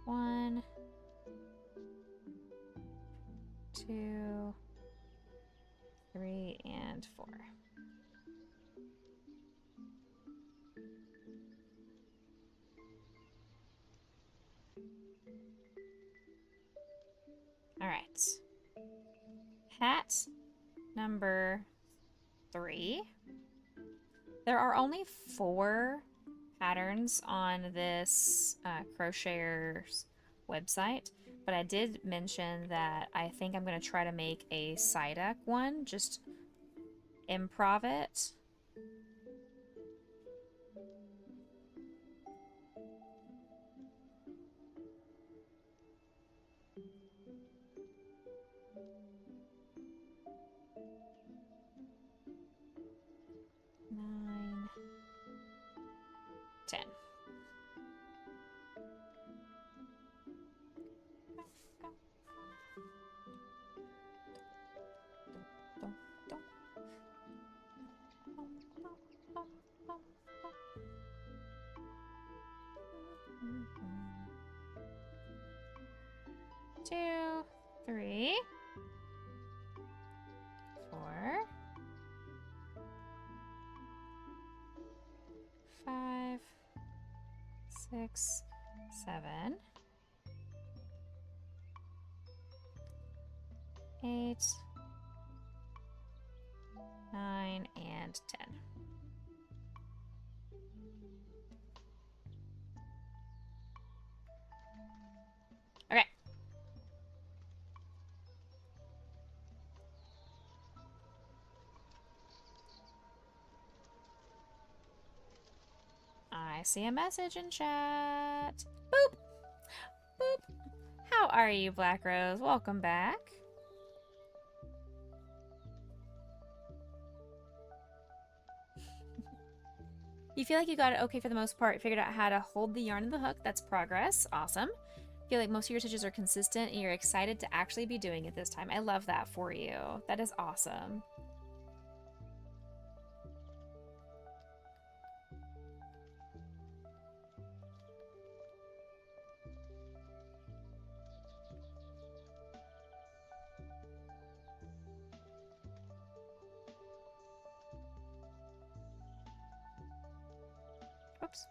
One, two, 3, and 4. All right. Hat number 3. There are only 4 patterns on this crocheter's website, but I did mention that I think I'm going to try to make a Psyduck one, just improv it. Nine, 10. Two, 3, 4, 5, 6, 7, 8, 9, and 10. Okay. I see a message in chat. Boop! Boop! How are you, Black Rose? Welcome back. You feel like you got it okay for the most part. Figured out how to hold the yarn in the hook. That's progress. Awesome. Feel like most of your stitches are consistent and you're excited to actually be doing it this time. I love that for you. That is awesome. Oops.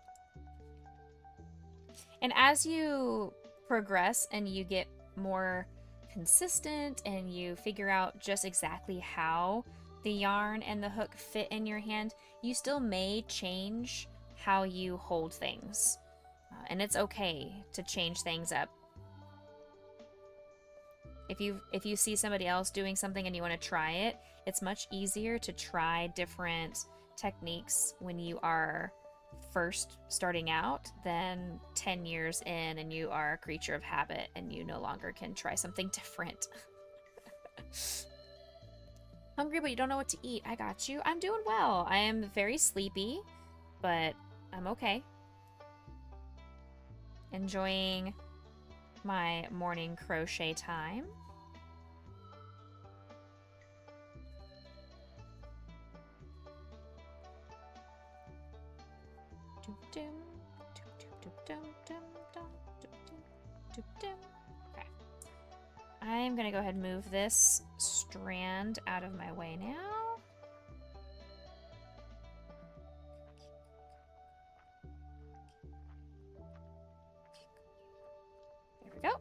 And as you progress and you get more consistent and you figure out just exactly how the yarn and the hook fit in your hand, you still may change how you hold things. And it's okay to change things up. If you see somebody else doing something and you want to try it, it's much easier to try different techniques when you are first starting out than 10 years in and you are a creature of habit and you no longer can try something different. Hungry but you don't know what to eat. I got you. I'm doing well. I am very sleepy, but I'm okay. Enjoying my morning crochet time. Okay. I'm gonna go ahead and move this strand out of my way now. There we go.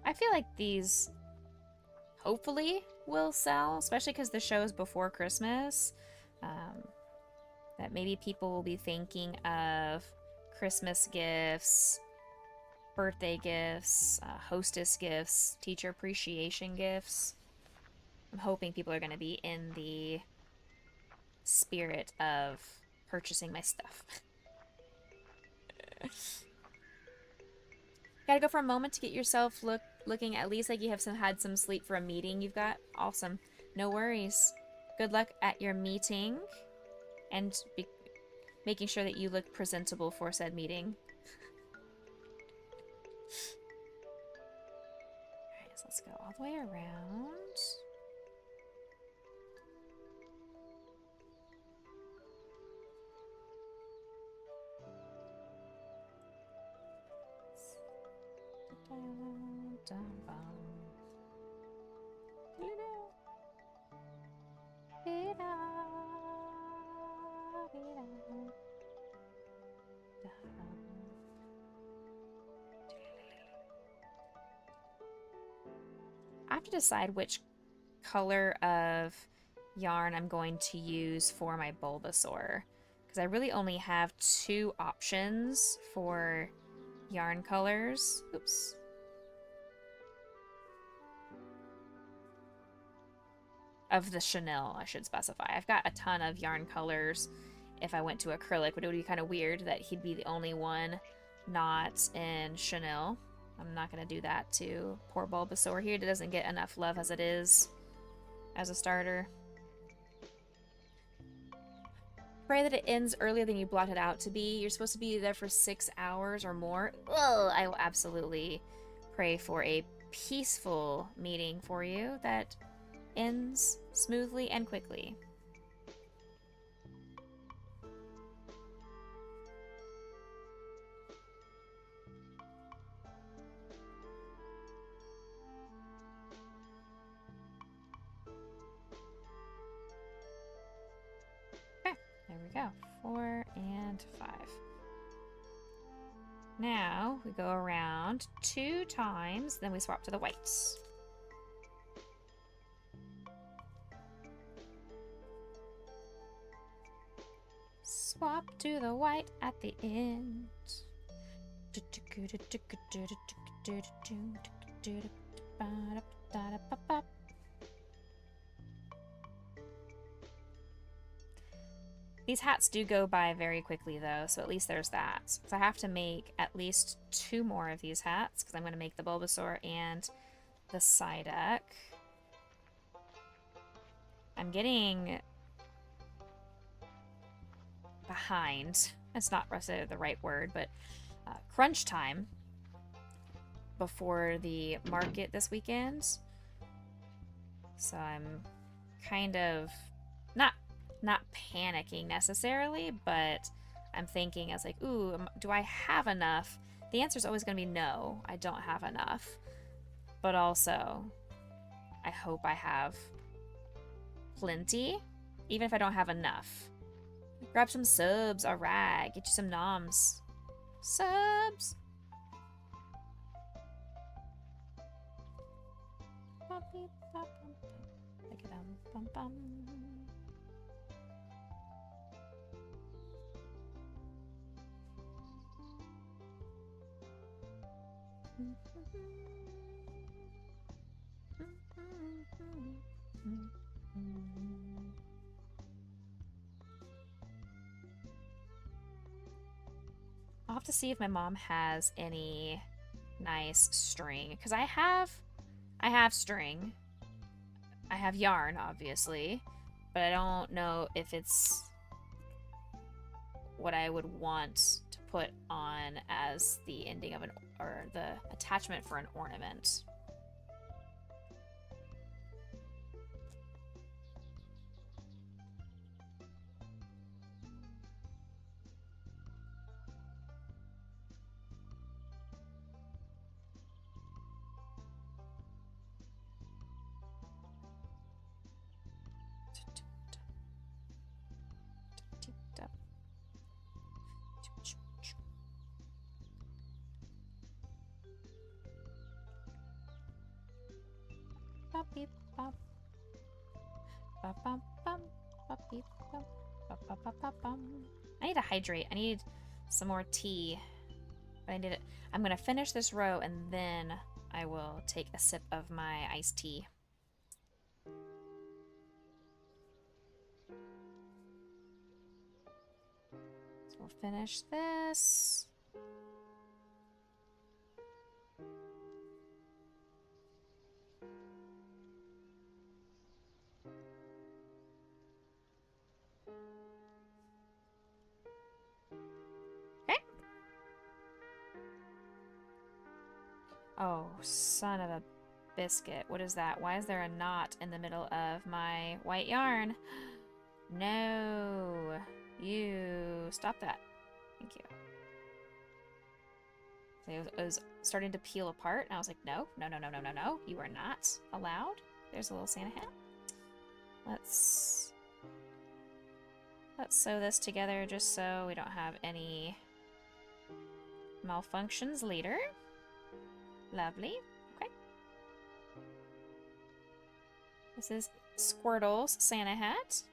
I feel like these hopefully will sell, especially because the show is before Christmas. That maybe people will be thinking of Christmas gifts, birthday gifts, hostess gifts, teacher appreciation gifts. I'm hoping people are going to be in the spirit of purchasing my stuff. Gotta go for a moment to get yourself looking at least like you have had some sleep for a meeting you've got. Awesome. No worries. Good luck at your meeting and making sure that you look presentable for said meeting. Alright, so let's go all the way around. I have to decide which color of yarn I'm going to use for my Bulbasaur, because I really only have 2 options for yarn colors. Oops. Of the Chanel, I should specify. I've got a ton of yarn colors if I went to acrylic, but it would be kind of weird that he'd be the only one not in Chanel. I'm not going to do that to poor Bulbasaur here. It doesn't get enough love as it is as a starter. Pray that it ends earlier than you blot it out to be. You're supposed to be there for 6 hours or more. Ugh, I will absolutely pray for a peaceful meeting for you that ends smoothly and quickly. Okay, there we go. 4 and 5. Now we go around 2 times, then we swap to the whites. Swap to the white at the end. These hats do go by very quickly though, so at least there's that. So I have to make at least 2 more of these hats because I'm going to make the Bulbasaur and the Psyduck. I'm getting behind. That's not the right word, but crunch time before the market this weekend. So I'm kind of not panicking necessarily, but I'm thinking, I was like, ooh, do I have enough? The answer is always going to be no, I don't have enough. But also, I hope I have plenty, even if I don't have enough. Grab some subs, alright, get you some noms. Subs! I'll have to see if my mom has any nice string, because I have string. I have yarn, obviously, but I don't know if it's what I would want to put on as the ending of or the attachment for an ornament. I need to hydrate. I need some more tea. But I need it. I'm gonna finish this row and then I will take a sip of my iced tea. So we'll finish this. Oh, son of a biscuit. What is that? Why is there a knot in the middle of my white yarn? No. You. Stop that. Thank you. It was starting to peel apart, and I was like, no, no, no, no, no, no, no. You are not allowed. There's a little Santa hat. Let's sew this together just so we don't have any malfunctions later. Lovely. Okay. This is Squirtle's Santa hat.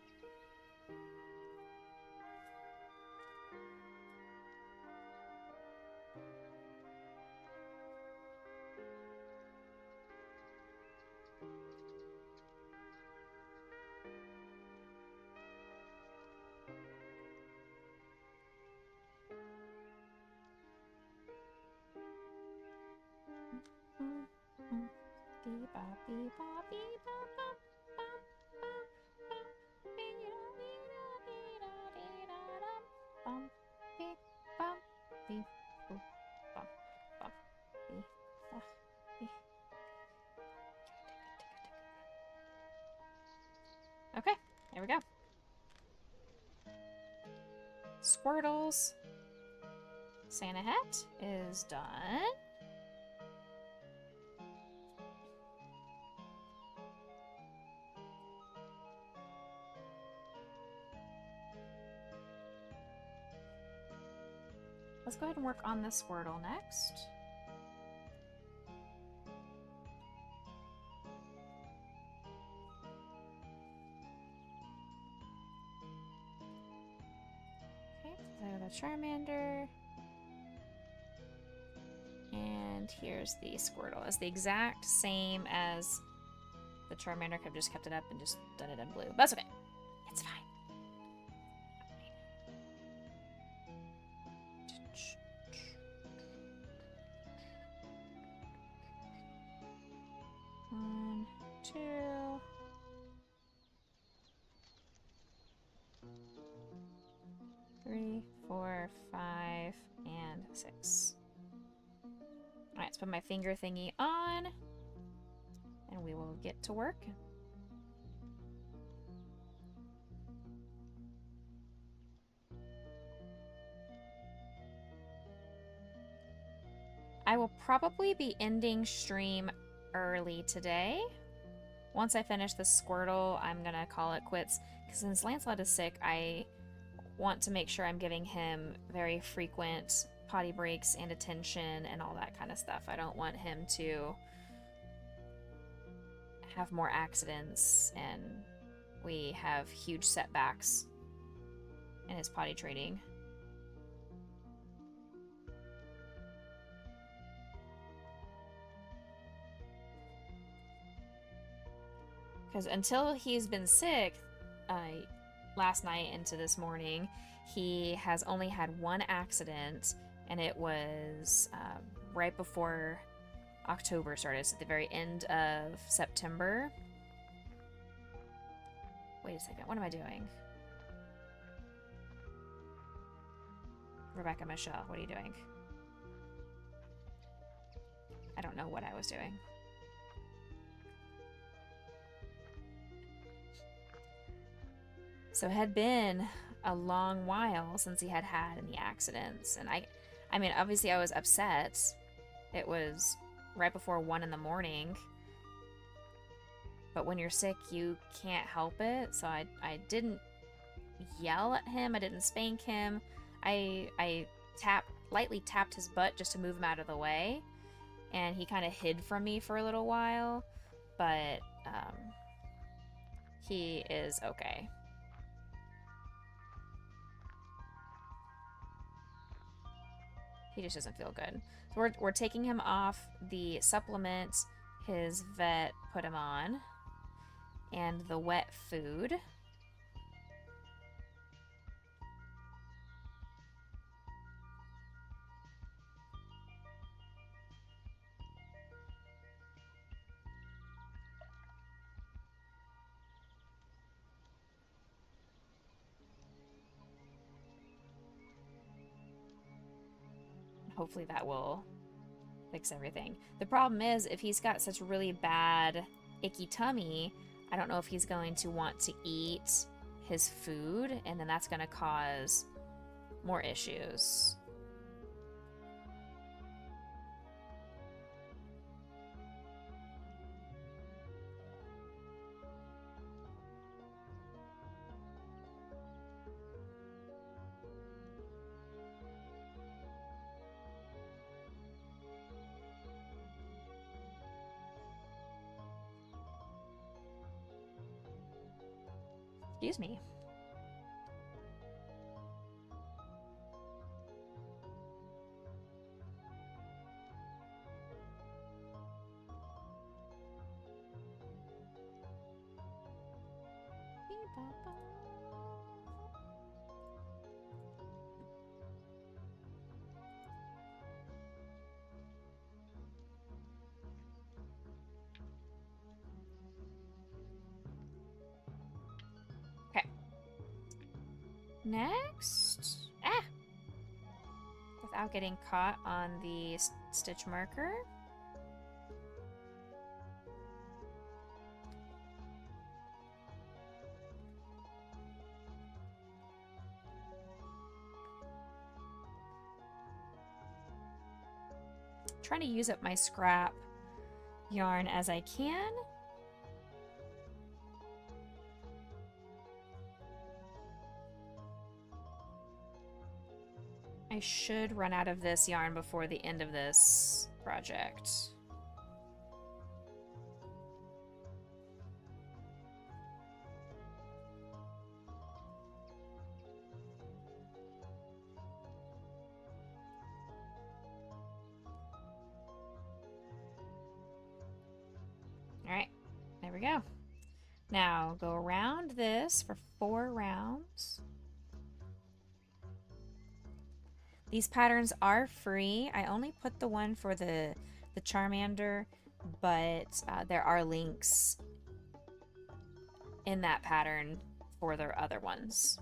Okay, there we go. Squirtle's Santa hat is done. Let's go ahead and work on the Squirtle next. Okay, so the Charmander. And here's the Squirtle. It's the exact same as the Charmander. Could have just kept it up and just done it in blue. But that's okay. It's fine. 1, 2. 3, 4, 5, and 6. Alright, let's put my finger thingy on, and we will get to work. I will probably be ending stream early today. Once I finish the Squirtle, I'm gonna call it quits, because since Lancelot is sick, I want to make sure I'm giving him very frequent potty breaks and attention and all that kind of stuff. I don't want him to have more accidents and we have huge setbacks in his potty training. Because until he's been sick, last night into this morning, he has only had one accident, and it was right before October started, so at the very end of September. Wait a second, what am I doing? Rebecca Michelle, what are you doing? I don't know what I was doing. So it had been a long while since he had had any accidents. And I mean, obviously I was upset. It was right before 1 in the morning. But when you're sick, you can't help it. So I didn't yell at him. I didn't spank him. I lightly tapped his butt just to move him out of the way. And he kind of hid from me for a little while. But he is okay. He just doesn't feel good. So we're taking him off the supplement his vet put him on, and the wet food. Hopefully that will fix everything. The problem is, if he's got such really bad icky tummy, I don't know if he's going to want to eat his food, and then that's going to cause more issues. Excuse me. Next, without getting caught on the stitch marker. Trying to use up my scrap yarn as I can. I should run out of this yarn before the end of this project. go. Now go around this for 4 rounds. These patterns are free. I only put the one for the Charmander, but there are links in that pattern for their other ones.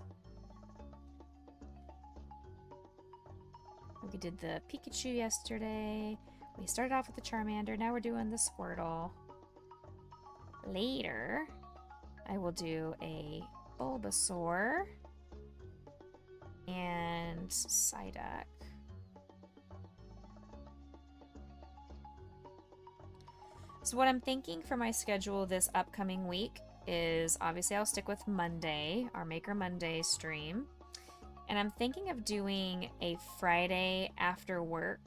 We did the Pikachu yesterday. We started off with the Charmander. Now we're doing the Squirtle. Later, I will do a Bulbasaur and Psyduck. So what I'm thinking for my schedule this upcoming week is, obviously I'll stick with Monday, our Maker Monday stream. And I'm thinking of doing a Friday after work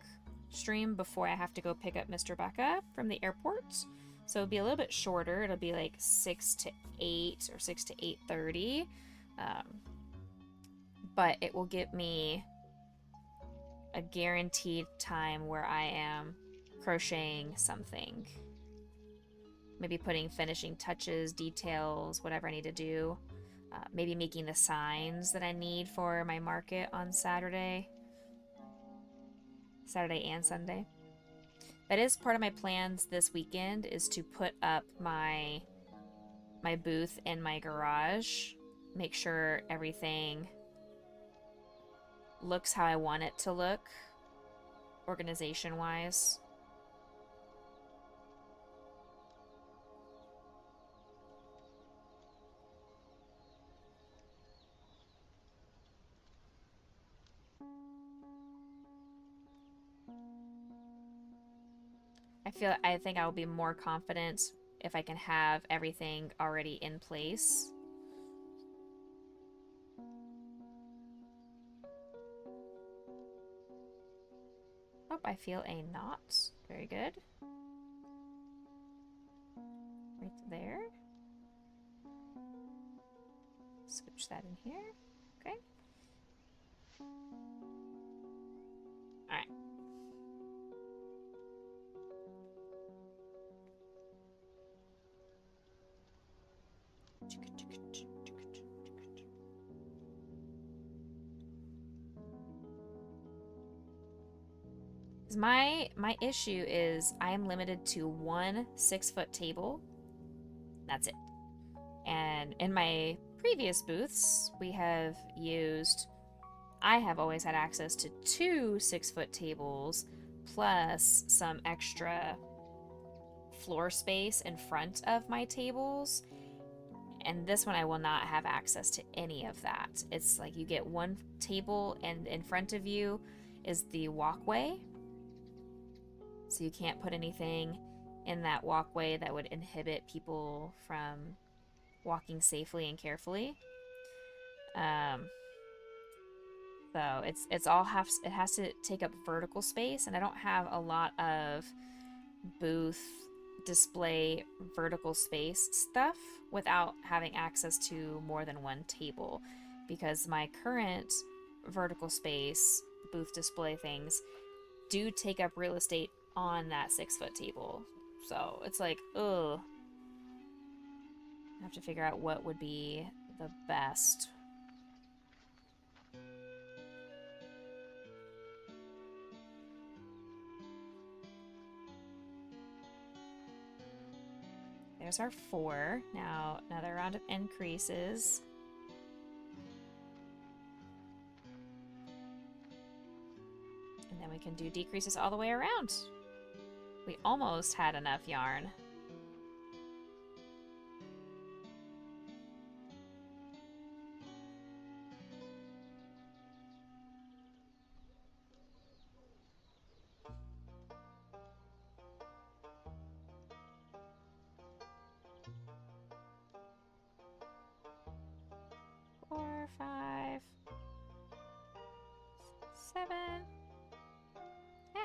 stream before I have to go pick up Mr. Becca from the airport. So it'll be a little bit shorter. It'll be like 6 to 8 or 6 to 8:30. But it will give me a guaranteed time where I am crocheting something. Maybe putting finishing touches, details, whatever I need to do. Maybe making the signs that I need for my market on Saturday and Sunday. That is part of my plans this weekend, is to put up my booth in my garage. Make sure everything looks how I want it to look, organization-wise. I think I'll be more confident if I can have everything already in place. Oh, I feel a knot. Very good. Right there. Scooch that in here. Okay. Alright. My issue is I am limited to one 6-foot table. That's it. And in my previous booths, I have always had access to 2 6-foot tables plus some extra floor space in front of my tables. And this one I will not have access to any of that. It's like you get one table and in front of you is the walkway. So you can't put anything in that walkway that would inhibit people from walking safely and carefully. So it has to take up vertical space, and I don't have a lot of booth display vertical space stuff without having access to more than one table, because my current vertical space booth display things do take up real estate on that 6-foot table. So it's like, ugh. I have to figure out what would be the best. There's our 4. Now, another round of increases. And then we can do decreases all the way around. We almost had enough yarn. Four, 5, 7. Yeah.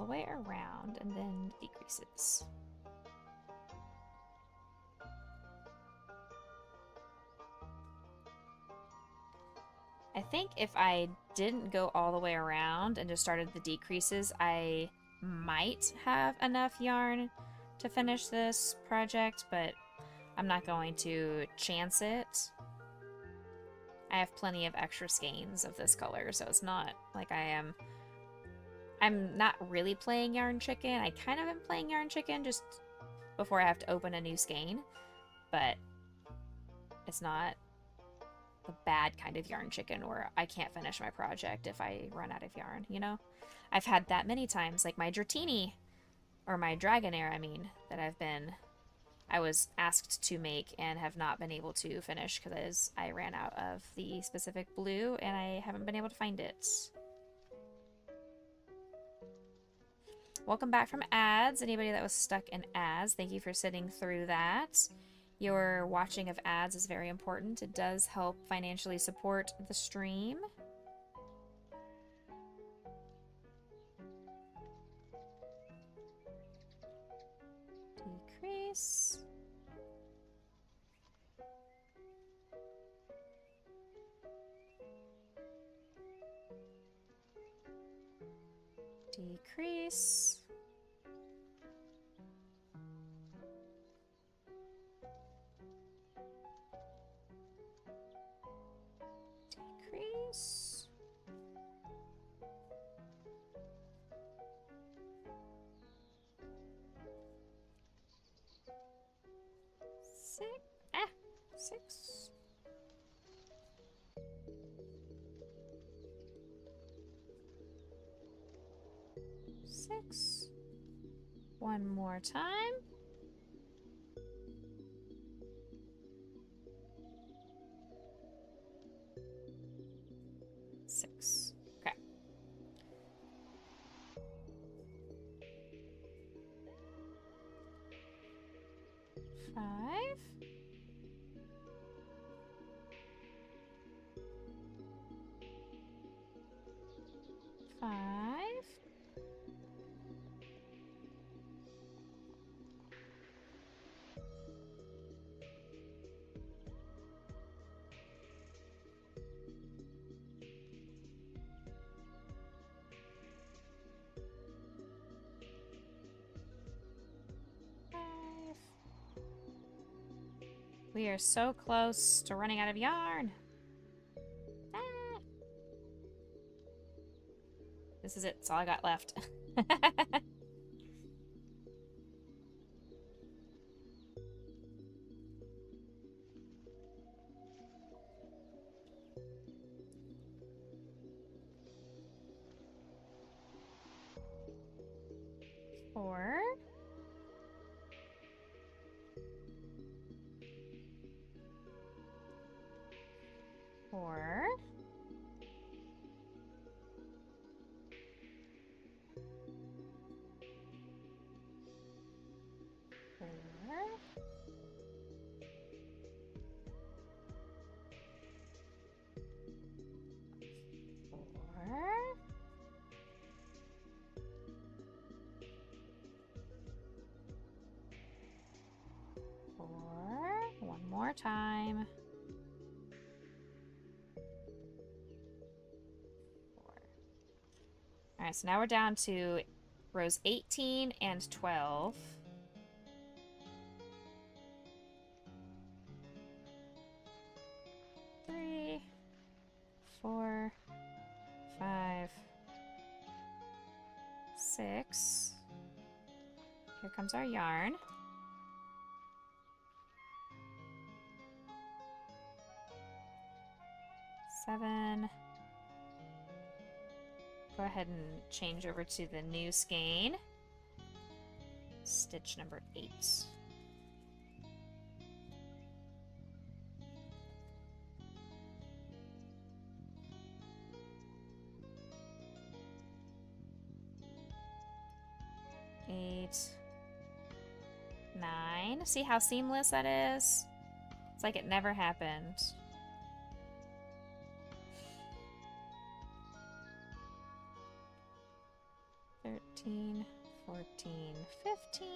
the way around and then decreases. I think if I didn't go all the way around and just started the decreases, I might have enough yarn to finish this project, but I'm not going to chance it. I have plenty of extra skeins of this color, so it's not like I'm not really playing Yarn Chicken. I kind of am playing Yarn Chicken just before I have to open a new skein, but it's not the bad kind of Yarn Chicken where I can't finish my project if I run out of yarn, you know? I've had that many times, like my Dratini, or my Dragonair, I mean, that I was asked to make and have not been able to finish because I ran out of the specific blue and I haven't been able to find it. Welcome back from ads. Anybody that was stuck in ads, thank you for sitting through that. Your watching of ads is very important. It does help financially support the stream. Decrease. Decrease. Decrease. Six. 6. One more time. 6. Okay. 5. 5. 5. We are so close to running out of yarn. Ah. This is it. That's all I got left. 4. 4. 4. 4. 4. One more time. 4. All right, so now we're down to rows 18 and 12. Three, 4, 5, 6. Here comes our yarn. 7. Go ahead and change over to the new skein. Stitch number 8. Eight, 9. See how seamless that is? It's like it never happened. 13, 14, 15,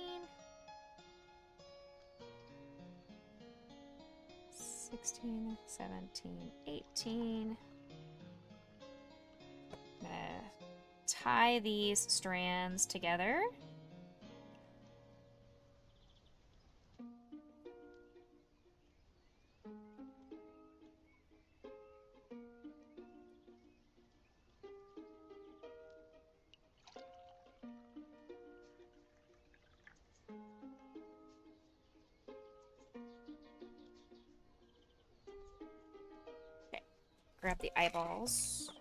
16, 17, 18. I'm gonna tie these strands together. Okay, grab the eyeballs.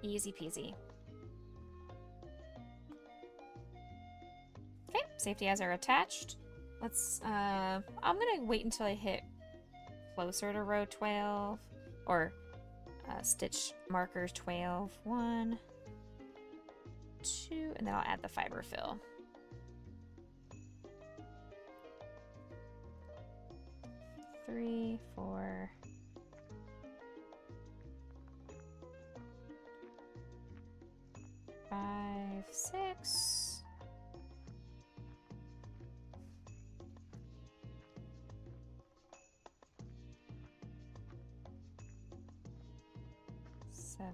Easy peasy. Okay, safety eyes are attached. Let's, I'm gonna wait until I hit closer to row 12, or stitch markers 12. 1, 2, and then I'll add the fiber fill. Three, 4, 5, 6. 7,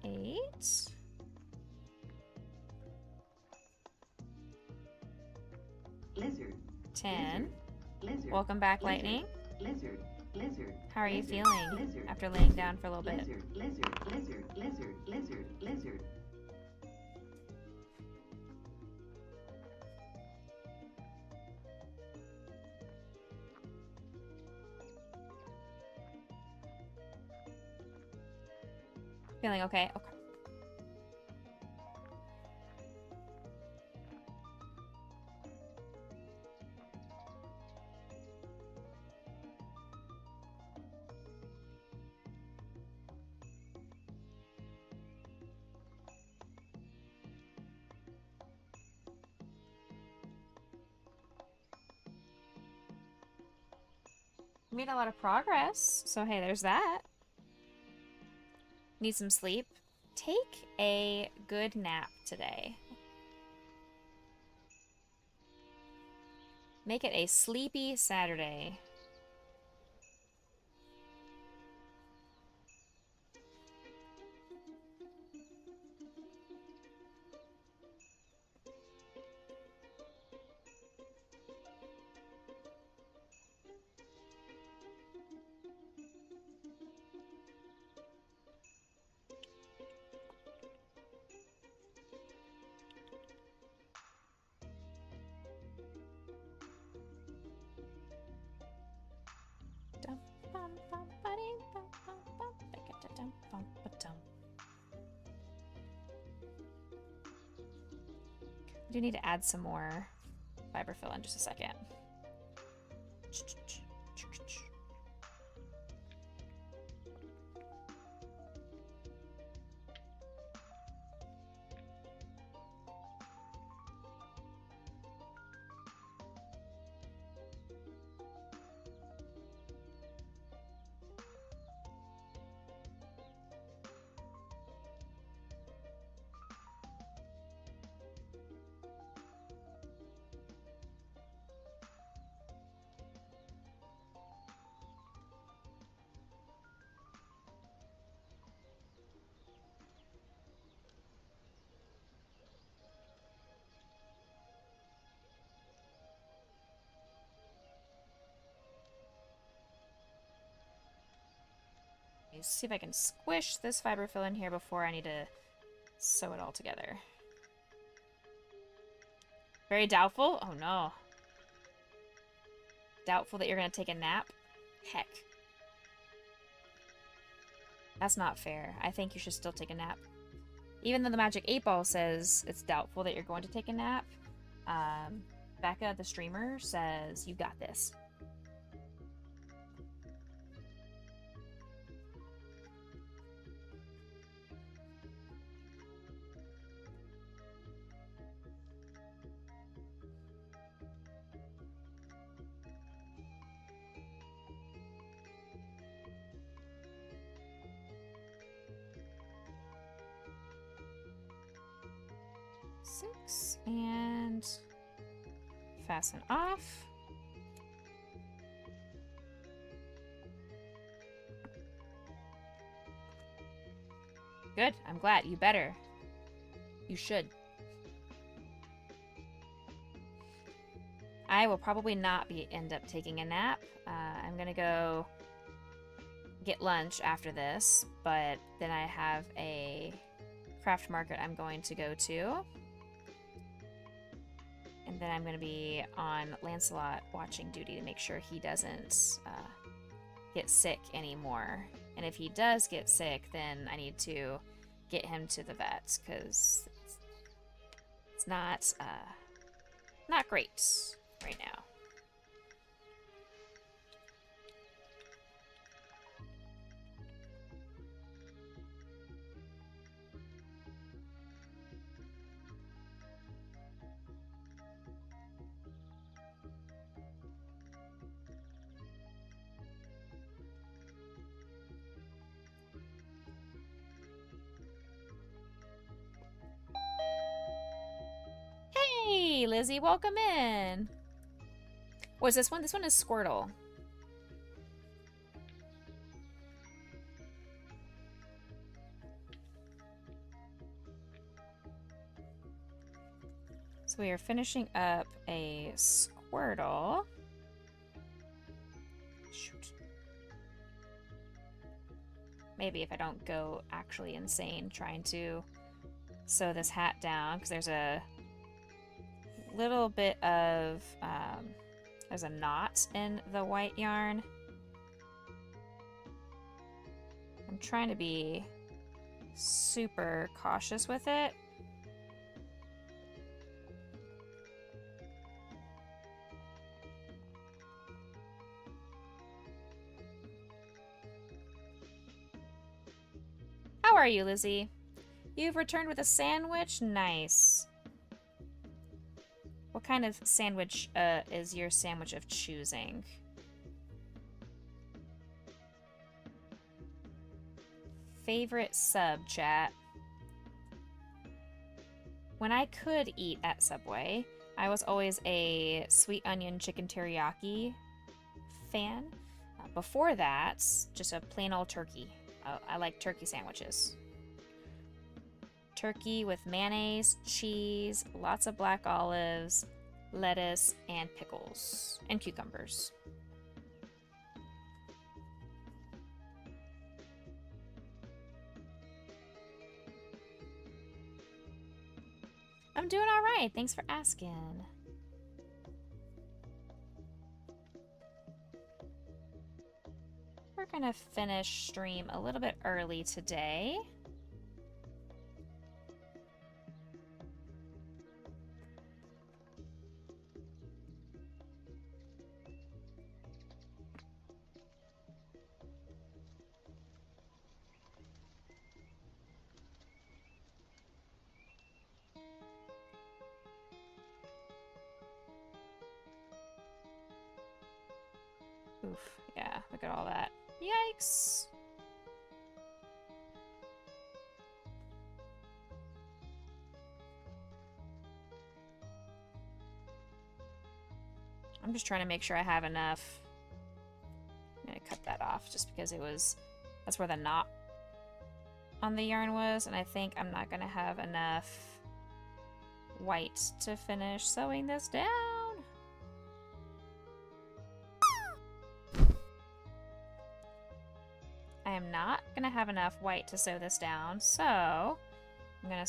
8. Lizard. 10. Lizard. Welcome back, Lizard. Lightning. Lizard. Lizard. How are you Lizard. feeling Lizard. after laying down for a little bit? Lizard. Lizard. Lizard. Lizard. Lizard. Lizard. Feeling okay? Okay. Made a lot of progress, so hey, there's that. Need some sleep. Take a good nap today. Make it a sleepy Saturday. I do need to add some more fiber fill in just a second. See if I can squish this fiber fill in here before I need to sew it all together. Very doubtful? Oh no. Doubtful that you're gonna take a nap? Heck. That's not fair. I think you should still take a nap. Even though the Magic 8 Ball says it's doubtful that you're going to take a nap, Becca, the streamer, says you got this. Six, and fasten off. Good. I'm glad. You better. You should. I will probably not end up taking a nap. I'm gonna go get lunch after this, but then I have a craft market I'm going to go to. And then I'm going to be on Lancelot watching duty to make sure he doesn't get sick anymore. And if he does get sick, then I need to get him to the vet, because it's not great right now. Hey, Lizzie, welcome in. What's this one? This one is Squirtle. So we are finishing up a Squirtle. Shoot. Maybe if I don't go actually insane trying to sew this hat down, because there's a little bit of there's a knot in the white yarn. I'm trying to be super cautious with it. How are you, Lizzie? You've returned with a sandwich? Nice. What kind of sandwich is your sandwich of choosing? Favorite sub, chat? When I could eat at Subway, I was always a sweet onion chicken teriyaki fan. Before that, just a plain old turkey. I like turkey sandwiches. Turkey with mayonnaise, cheese, lots of black olives, lettuce, and pickles, and cucumbers. I'm doing all right. Thanks for asking. We're gonna finish stream a little bit early today. Oof, yeah, look at all that. Yikes! I'm just trying to make sure I have enough. I'm gonna cut that off just because that's where the knot on the yarn was, and I think I'm not gonna have enough white to finish sewing this down. I am not gonna have enough white to sew this down, so I'm gonna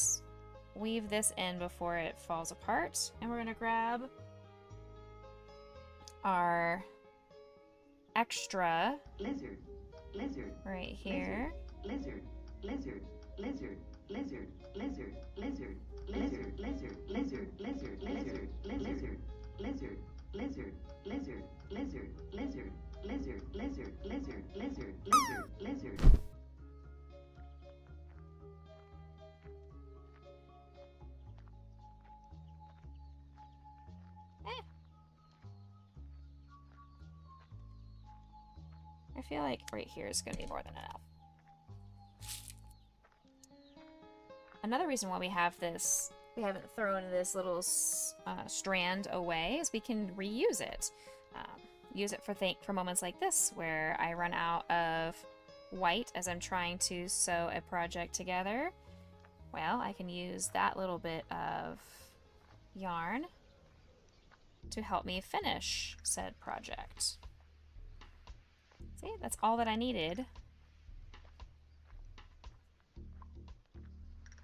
weave this in before it falls apart, and we're gonna grab our extra Lizard, lizard, right here. lizard, lizard, lizard, lizard, lizard, lizard, lizard, lizard, lizard, lizard, lizard, lizard, lizard, lizard, lizard, lizard, lizard, lizard, lizard, lizard, lizard, lizard, lizard. I feel like right here is going to be more than enough. Another reason why we have this, we haven't thrown this little strand away, is we can reuse it. Use it for moments like this, where I run out of white as I'm trying to sew a project together. Well, I can use that little bit of yarn to help me finish said project. See, that's all that I needed.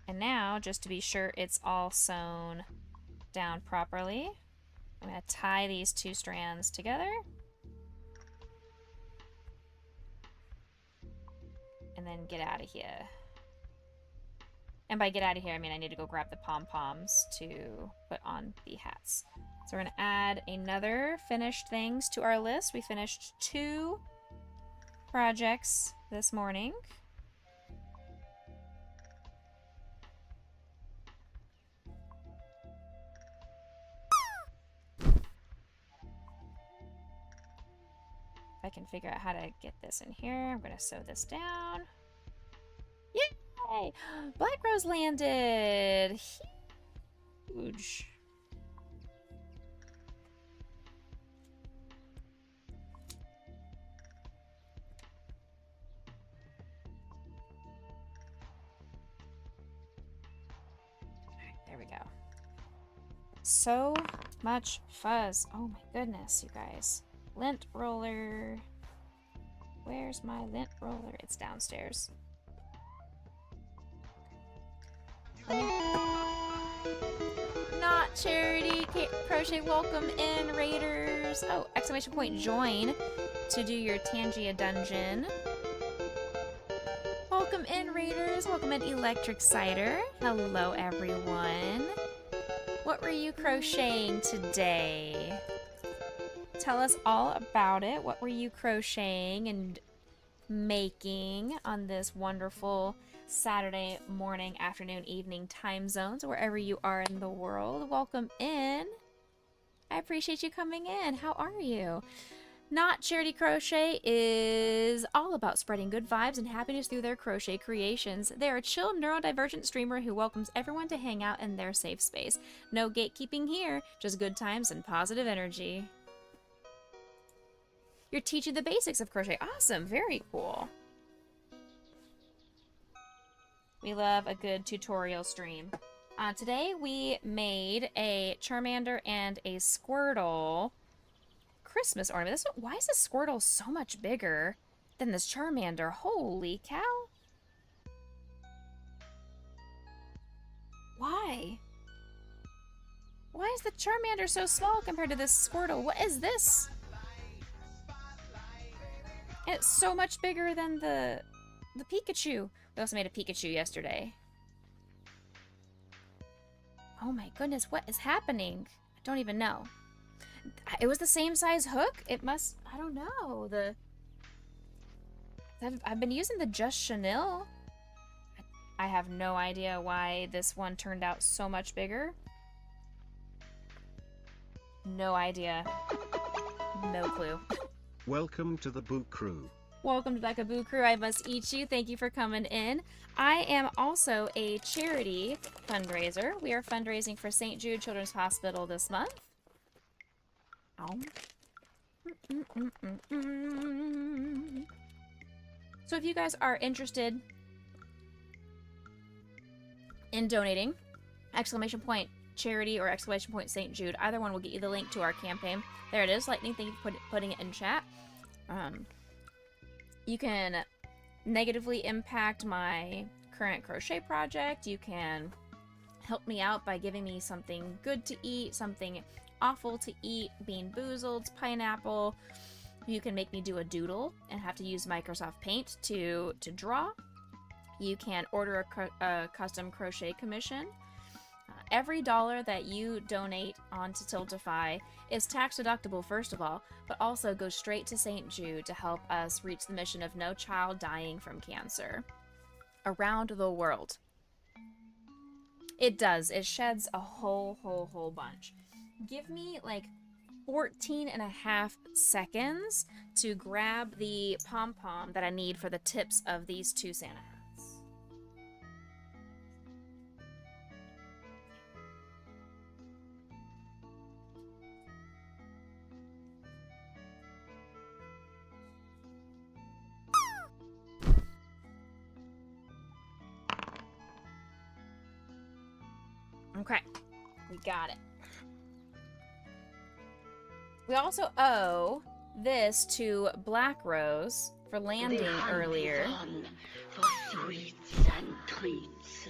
And now, just to be sure it's all sewn down properly, I'm going to tie these two strands together. And then get out of here. And by get out of here, I mean I need to go grab the pom-poms to put on the hats. So we're going to add another finished things to our list. We finished 2 projects this morning. If I can figure out how to get this in here, I'm going to sew this down. Yay! Black Rose landed! Huge. Alright, there we go. So much fuzz. Oh my goodness, you guys. Lint roller. Where's my lint roller? It's downstairs. Not Charity Crochet, welcome in, Raiders. Oh, exclamation point join to do your Tangia dungeon. Welcome in, Raiders. Welcome in, Electric Cider. Hello, everyone. What were you crocheting today? Tell us all about it. What were you crocheting and making on this wonderful Saturday morning, afternoon, evening time zones, wherever you are in the world? Welcome in. I appreciate you coming in. How are you? Not Charity Crochet is all about spreading good vibes and happiness through their crochet creations. They're a chill, neurodivergent streamer who welcomes everyone to hang out in their safe space. No gatekeeping here, just good times and positive energy. You're teaching the basics of crochet. Awesome. Very cool. We love a good tutorial stream. Today we made a Charmander and a Squirtle Christmas ornament. Why is this Squirtle so much bigger than this Charmander? Holy cow. Why? Why is the Charmander so small compared to this Squirtle? What is this? It's so much bigger than the Pikachu. We also made a Pikachu yesterday. Oh my goodness, what is happening? I don't even know. It was the same size hook? It must, I don't know. I've been using the Just Chanel. I have no idea why this one turned out so much bigger. No idea. No clue. Welcome to the Boo Crew. Welcome to Becca Boo Crew. I must eat you. Thank you for coming in. I am also a charity fundraiser. We are fundraising for St. Jude Children's Hospital this month. So if you guys are interested in donating, exclamation point charity or exclamation point St. Jude, either one will get you the link to our campaign. There it is. Lightning, thank you for putting it in chat. You can negatively impact my current crochet project. You can help me out by giving me something good to eat, something awful to eat, Bean Boozled, pineapple. You can make me do a doodle and have to use Microsoft Paint to draw. you can order a custom crochet commission. Every dollar that you donate onto Tiltify is tax deductible, first of all, but also goes straight to St. Jude to help us reach the mission of no child dying from cancer around the world. It does. It sheds a whole bunch. Give me like 14 and a half seconds to grab the pom-pom that I need for the tips of these two Santa hats. Okay, we got it. We also owe this to Black Rose for landing earlier. For sweets and treats.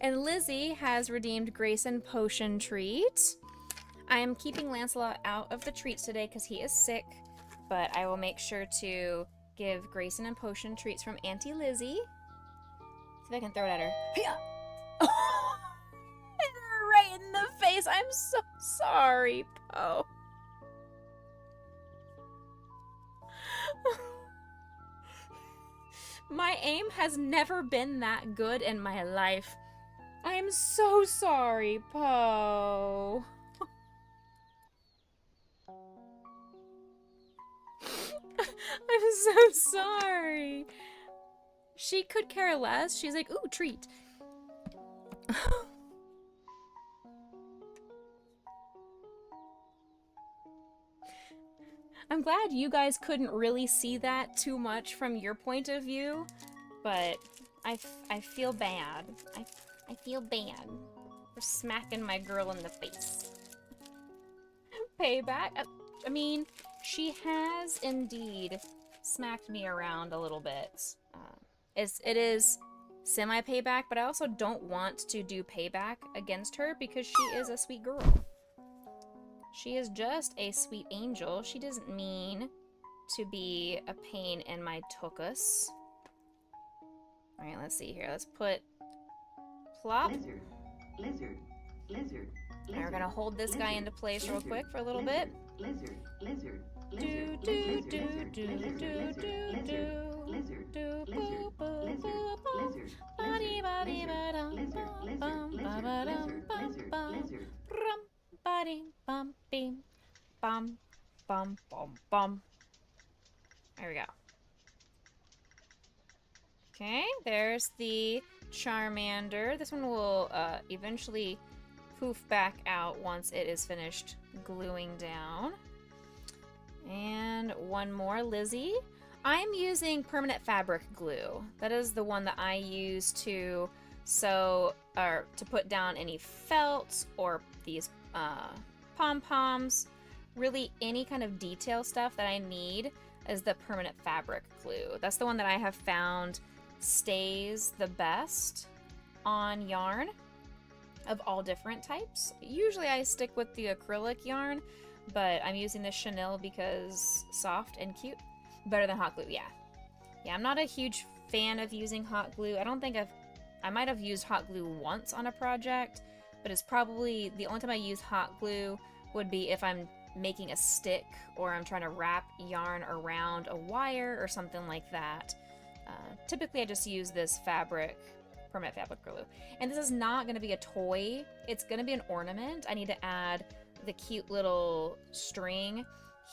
And Lizzie has redeemed Grayson Potion Treat. I am keeping Lancelot out of the treats today because he is sick, but I will make sure to give Grayson and Potion Treats from Auntie Lizzie. See if I can throw it at her. Hit her right in the face. I'm so sorry, Po. My aim has never been that good in my life. I am so sorry, Po. I'm so sorry. She could care less. She's like, ooh, treat. I'm glad you guys couldn't really see that too much from your point of view, but I feel bad. I feel bad for smacking my girl in the face. Payback? I mean, she has indeed smacked me around a little bit. It is semi-payback, but I also don't want to do payback against her because she is a sweet girl. She is just a sweet angel. She doesn't mean to be a pain in my tuchus. Alright, let's see here. Let's put plop. Lizard, lizard, lizard. And we're gonna hold this guy into place real quick for a little bit. Lizard, lizard, Do do do do do do do. lizard, Do lizard, boo boo lizard, boo boo. lizard, Ba-dee ba-dee ba-dum lizard, bum lizard, bum ba-ba-dum lizard, bum lizard, bum. lizard. Rum ba-dee bum beam bum bum bum bum. There we go. Okay, there's the Charmander. This one will eventually poof back out once it is finished gluing down. And one more Lizzie. I'm using permanent fabric glue. That is the one that I use to sew or to put down any felt or these pom-poms. Really any kind of detail stuff that I need is the permanent fabric glue. That's the one that I have found stays the best on yarn of all different types. Usually I stick with the acrylic yarn, but I'm using the chenille because soft and cute. Better than hot glue, yeah. Yeah, I'm not a huge fan of using hot glue. I might have used hot glue once on a project, but it's probably the only time I use hot glue would be if I'm making a stick or I'm trying to wrap yarn around a wire or something like that. Typically I just use this permanent fabric glue. And this is not going to be a toy. It's going to be an ornament. I need to add the cute little string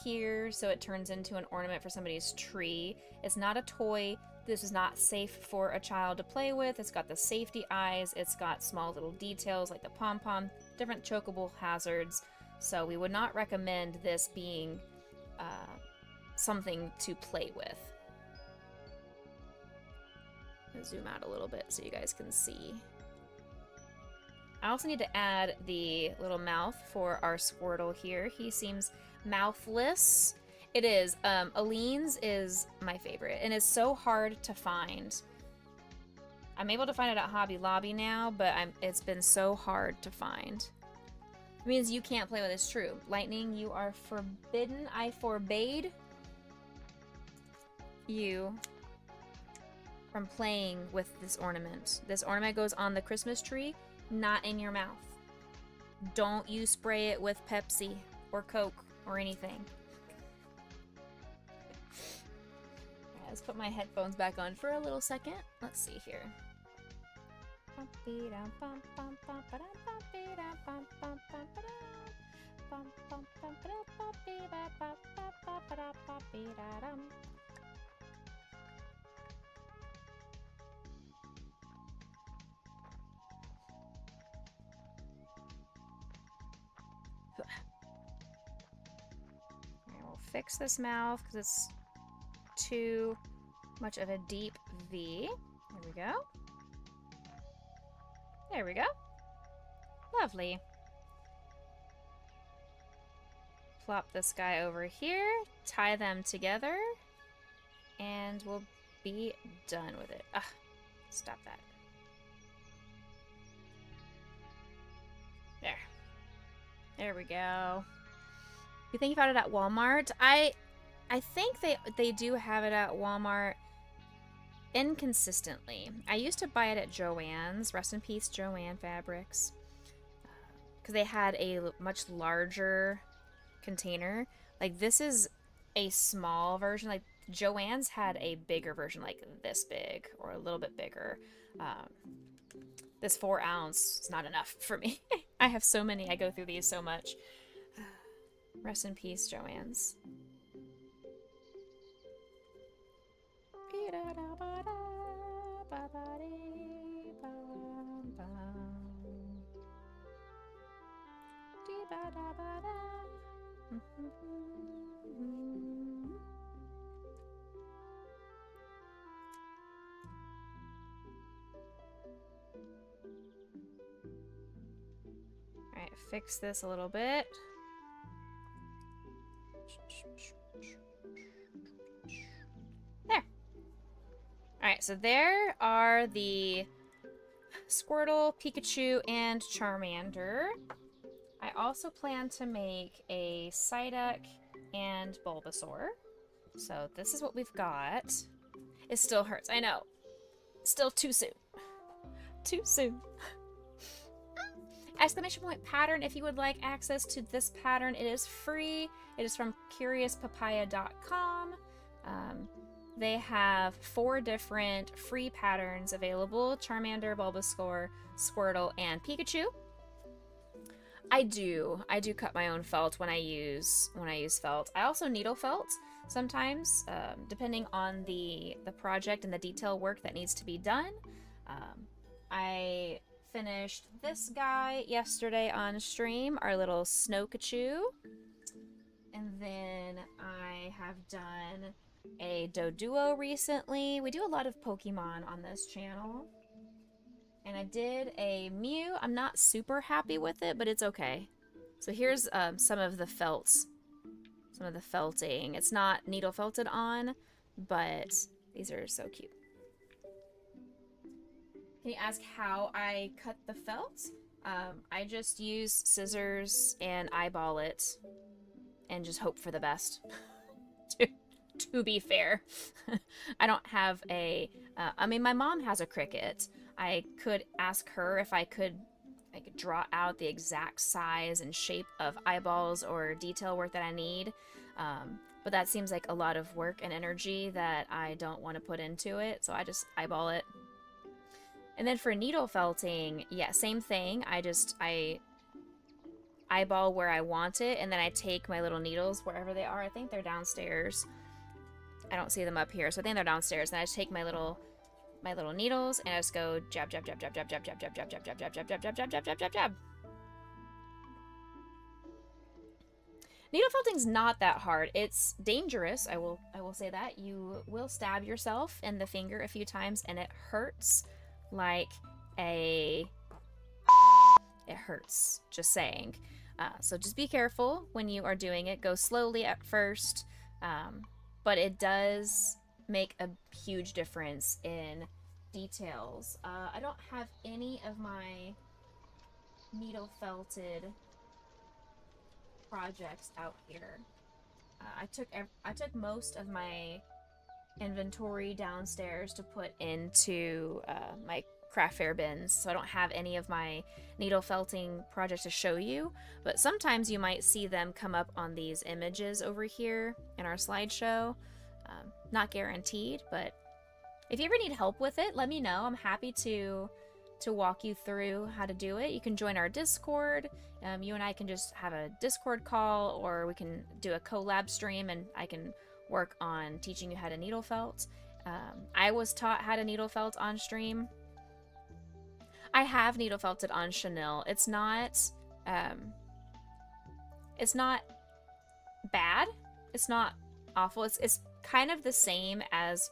here so it turns into an ornament for somebody's tree. It's not a toy. This is not safe for a child to play with. It's got the safety eyes. It's got small little details like the pom-pom, different chokeable hazards. So we would not recommend this being something to play with. I'll zoom out a little bit so you guys can see. I also need to add the little mouth for our Squirtle here. He seems mouthless. It is. Aline's is my favorite, and it's so hard to find. I'm able to find it at Hobby Lobby now, but it's been so hard to find. It means you can't play with this. True. Lightning, you are forbidden. I forbade you from playing with this ornament. This ornament goes on the Christmas tree, not in your mouth. Don't you spray it with Pepsi or Coke or anything. Right, let's put my headphones back on for a little second. Let's see here. We'll fix this mouth because it's too much of a deep V. There we go. There we go. Lovely. Plop this guy over here, tie them together, and we'll be done with it. Ah, stop that. There. There we go. You think you found it at Walmart? I think they do have it at Walmart inconsistently. I used to buy it at Joann's. Rest in peace, Joann Fabrics. Because they had a much larger container. Like, this is a small version. Like, Joann's had a bigger version, like this big, or a little bit bigger. This 4 ounce is not enough for me. I have so many. I go through these so much. Rest in peace, Joann's. Alright, fix this a little bit. There. Alright, so there are the Squirtle, Pikachu, and Charmander. I also plan to make a Psyduck and Bulbasaur. So this is what we've got. It still hurts, I know. Still too soon. Too soon. Exclamation point pattern. If you would like access to this pattern, it is free. It is from CuriousPapaya.com. They have 4 different free patterns available: Charmander, Bulbasaur, Squirtle, and Pikachu. I do cut my own felt when I use felt. I also needle felt sometimes, depending on the project and the detail work that needs to be done. I finished this guy yesterday on stream, our little Snokachu. And then I have done a Doduo recently. We do a lot of Pokemon on this channel. And I did a Mew. I'm not super happy with it, but it's okay. So here's some of the felts. Some of the felting. It's not needle felted on, but these are so cute. Can you ask how I cut the felt? I just use scissors and eyeball it and just hope for the best. to be fair. I don't have a... I mean, my mom has a Cricut. I could ask her if I could draw out the exact size and shape of eyeballs or detail work that I need. But that seems like a lot of work and energy that I don't want to put into it. So I just eyeball it. And then for needle felting, yeah, same thing. I eyeball where I want it, and then I take my little needles wherever they are. I think they're downstairs. I don't see them up here, so I think they're downstairs. And I just take my little needles and I just go jab, jab, jab, jab, jab, jab, jab, jab, jab, jab, jab, jab, jab, jab, jab, jab, jab, jab, jab, jab. Needle felting's not that hard. It's dangerous. I will say that. You will stab yourself in the finger a few times, and it hurts like it hurts. Just saying. So just be careful when you are doing it. Go slowly at first, but it does make a huge difference in details. I don't have any of my needle felted projects out here. I took most of my inventory downstairs to put into my craft fair bins, so I don't have any of my needle felting projects to show you, but sometimes you might see them come up on these images over here in our slideshow. Not guaranteed, but if you ever need help with it, let me know. I'm happy to walk you through how to do it. You can join our Discord. You and I can just have a Discord call, or we can do a collab stream and I can work on teaching you how to needle felt. I was taught how to needle felt on stream. I have needle felted on chenille. It's not bad. It's not awful. It's kind of the same as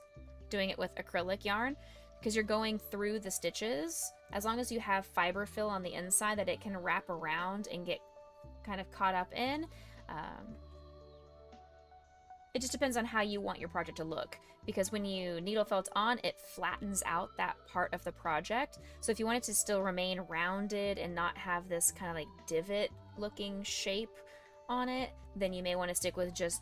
doing it with acrylic yarn, because you're going through the stitches. As long as you have fiber fill on the inside that it can wrap around and get kind of caught up in. It just depends on how you want your project to look, because when you needle felt on, it flattens out that part of the project. So if you want it to still remain rounded and not have this kind of like divot looking shape on it, then you may want to stick with just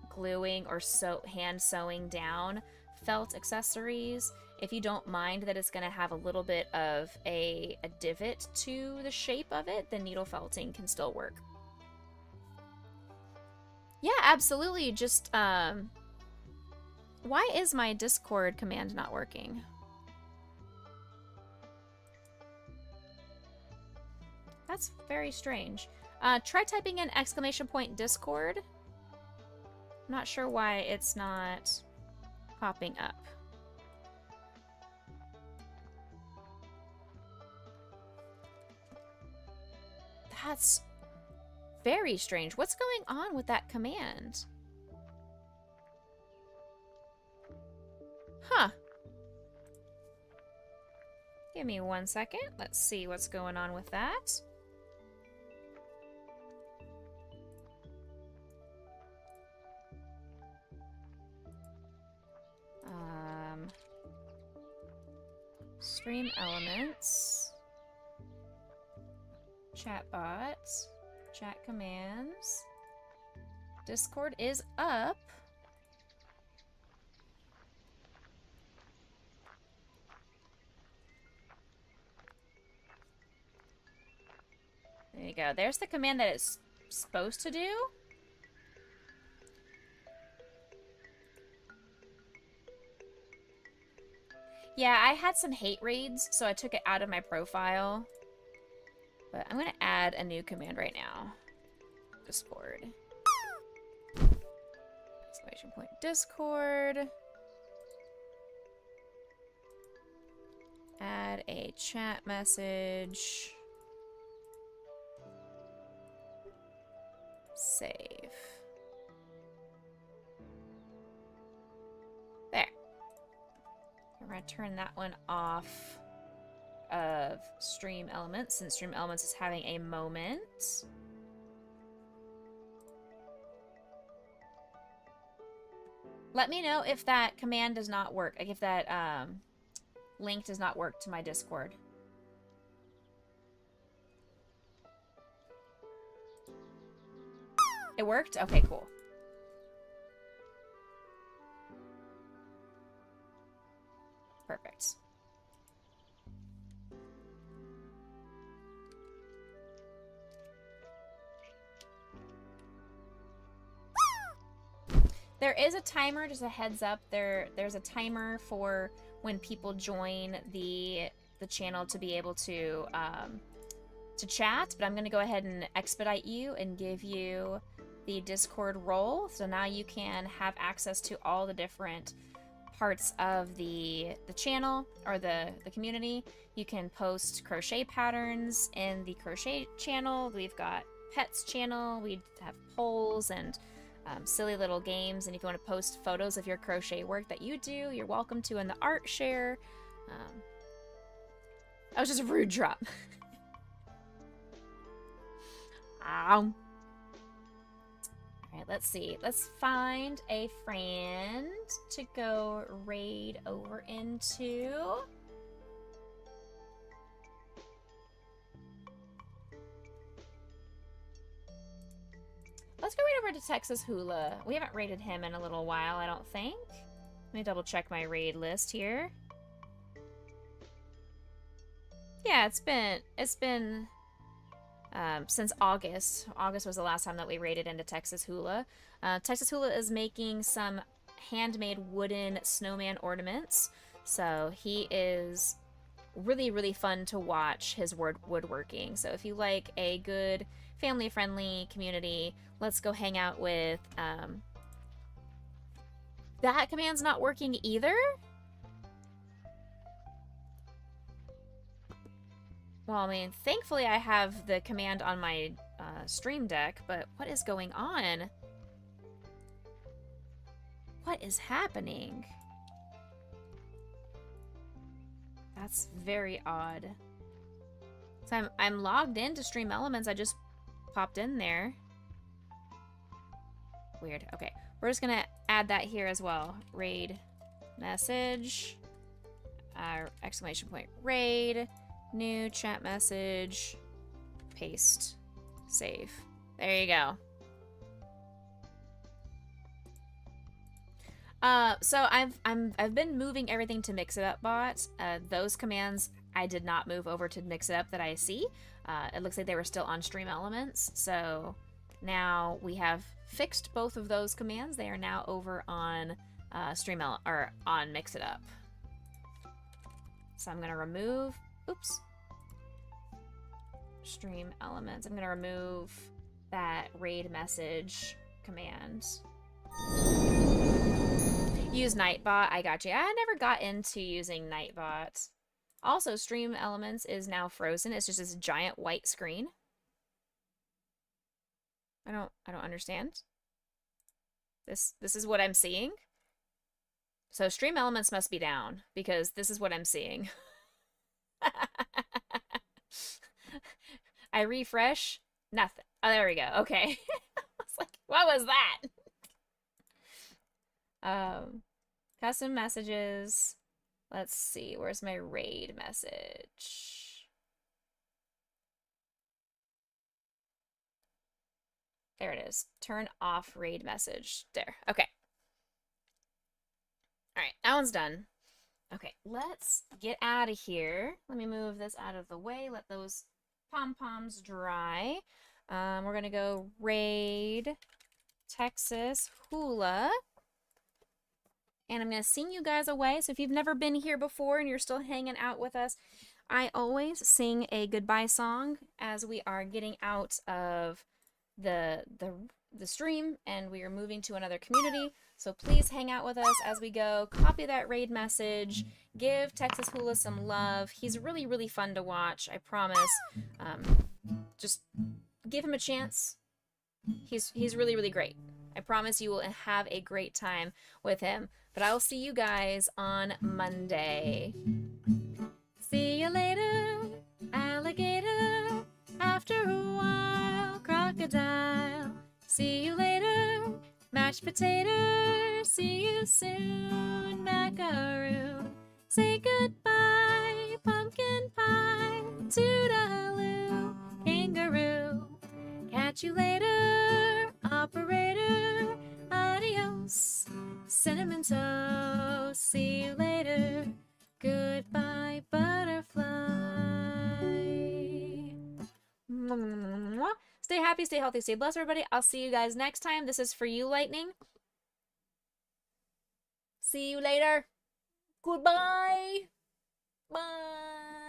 gluing or hand sewing down felt accessories. If you don't mind that it's going to have a little bit of a divot to the shape of it, then needle felting can still work. Yeah, absolutely. Just, why is my Discord command not working? That's very strange. Try typing in !Discord. I'm not sure why it's not popping up. That's very strange. What's going on with that command? Huh. Give me 1 second. Let's see what's going on with that. Stream elements. Chatbots. Chat commands. Discord is up. There you go. There's the command that it's supposed to do. Yeah, I had some hate raids, so I took it out of my profile. But I'm going to add a new command right now. Discord. Exclamation point Discord. Add a chat message. Save. There. I'm going to turn that one off of Stream Elements, since Stream Elements is having a moment. Let me know if that command does not work, like if that link does not work to my Discord. It worked? Okay, cool. Perfect. There is a timer, just a heads up. There's a timer for when people join the channel to be able to chat, but I'm going to go ahead and expedite you and give you the Discord role, so now you can have access to all the different parts of the channel or the community. You can post crochet patterns in the crochet channel. We've got pets channel. We have polls and silly little games, and if you want to post photos of your crochet work that you do, you're welcome to in the art share. That was just a rude drop. Ow. Alright, let's see. Let's find a friend to go raid over into. Let's go right over to Texas Hula. We haven't raided him in a little while, I don't think. Let me double check my raid list here. Yeah, it's been since August. August was the last time that we raided into Texas Hula. Texas Hula is making some handmade wooden snowman ornaments. So he is really, really fun to watch his woodworking. So if you like a good family-friendly community, let's go hang out with... that command's not working either? Well, I mean, thankfully I have the command on my stream deck, but what is going on? What is happening? That's very odd. So I'm logged into Stream Elements. I just popped in there. Weird. Okay, we're just gonna add that here as well. Raid message. Exclamation point raid. New chat message. Paste. Save. There you go. So I've been moving everything to Mix It Up bot. Those commands I did not move over to Mix It Up that I see. It looks like they were still on Stream Elements. So now we have fixed both of those commands. They are now over on on Mix It Up. So I'm gonna remove. Oops. Stream Elements. I'm gonna remove that raid message command. Use Nightbot. I got you. I never got into using Nightbot. Also, Stream Elements is now frozen. It's just this giant white screen. I don't understand. This is what I'm seeing. So Stream Elements must be down because this is what I'm seeing. I refresh. Nothing. Oh, there we go. Okay. I was like, what was that? Custom messages. Let's see. Where's my raid message? There it is. Turn off raid message. There. Okay. All right. That one's done. Okay. Let's get out of here. Let me move this out of the way. Let those pom-poms dry. We're going to go raid Texas Hula. And I'm going to sing you guys away. So if you've never been here before and you're still hanging out with us, I always sing a goodbye song as we are getting out of the stream and we are moving to another community. So please hang out with us as we go. Copy that raid message. Give Texas Hula some love. He's really, really fun to watch. I promise. Just give him a chance. He's really, really great. I promise you will have a great time with him. But I will see you guys on Monday. See you later, alligator. After a while, crocodile. See you later, mashed potato. See you soon, macaroon. Say goodbye, pumpkin pie. Toodaloo, kangaroo. Catch you later, operator. Adios, cinnamon toast. See you later. Goodbye, butterfly. Stay happy, stay healthy, stay blessed, everybody. I'll see you guys next time. This is for you, Lightning. See you later. Goodbye. Bye.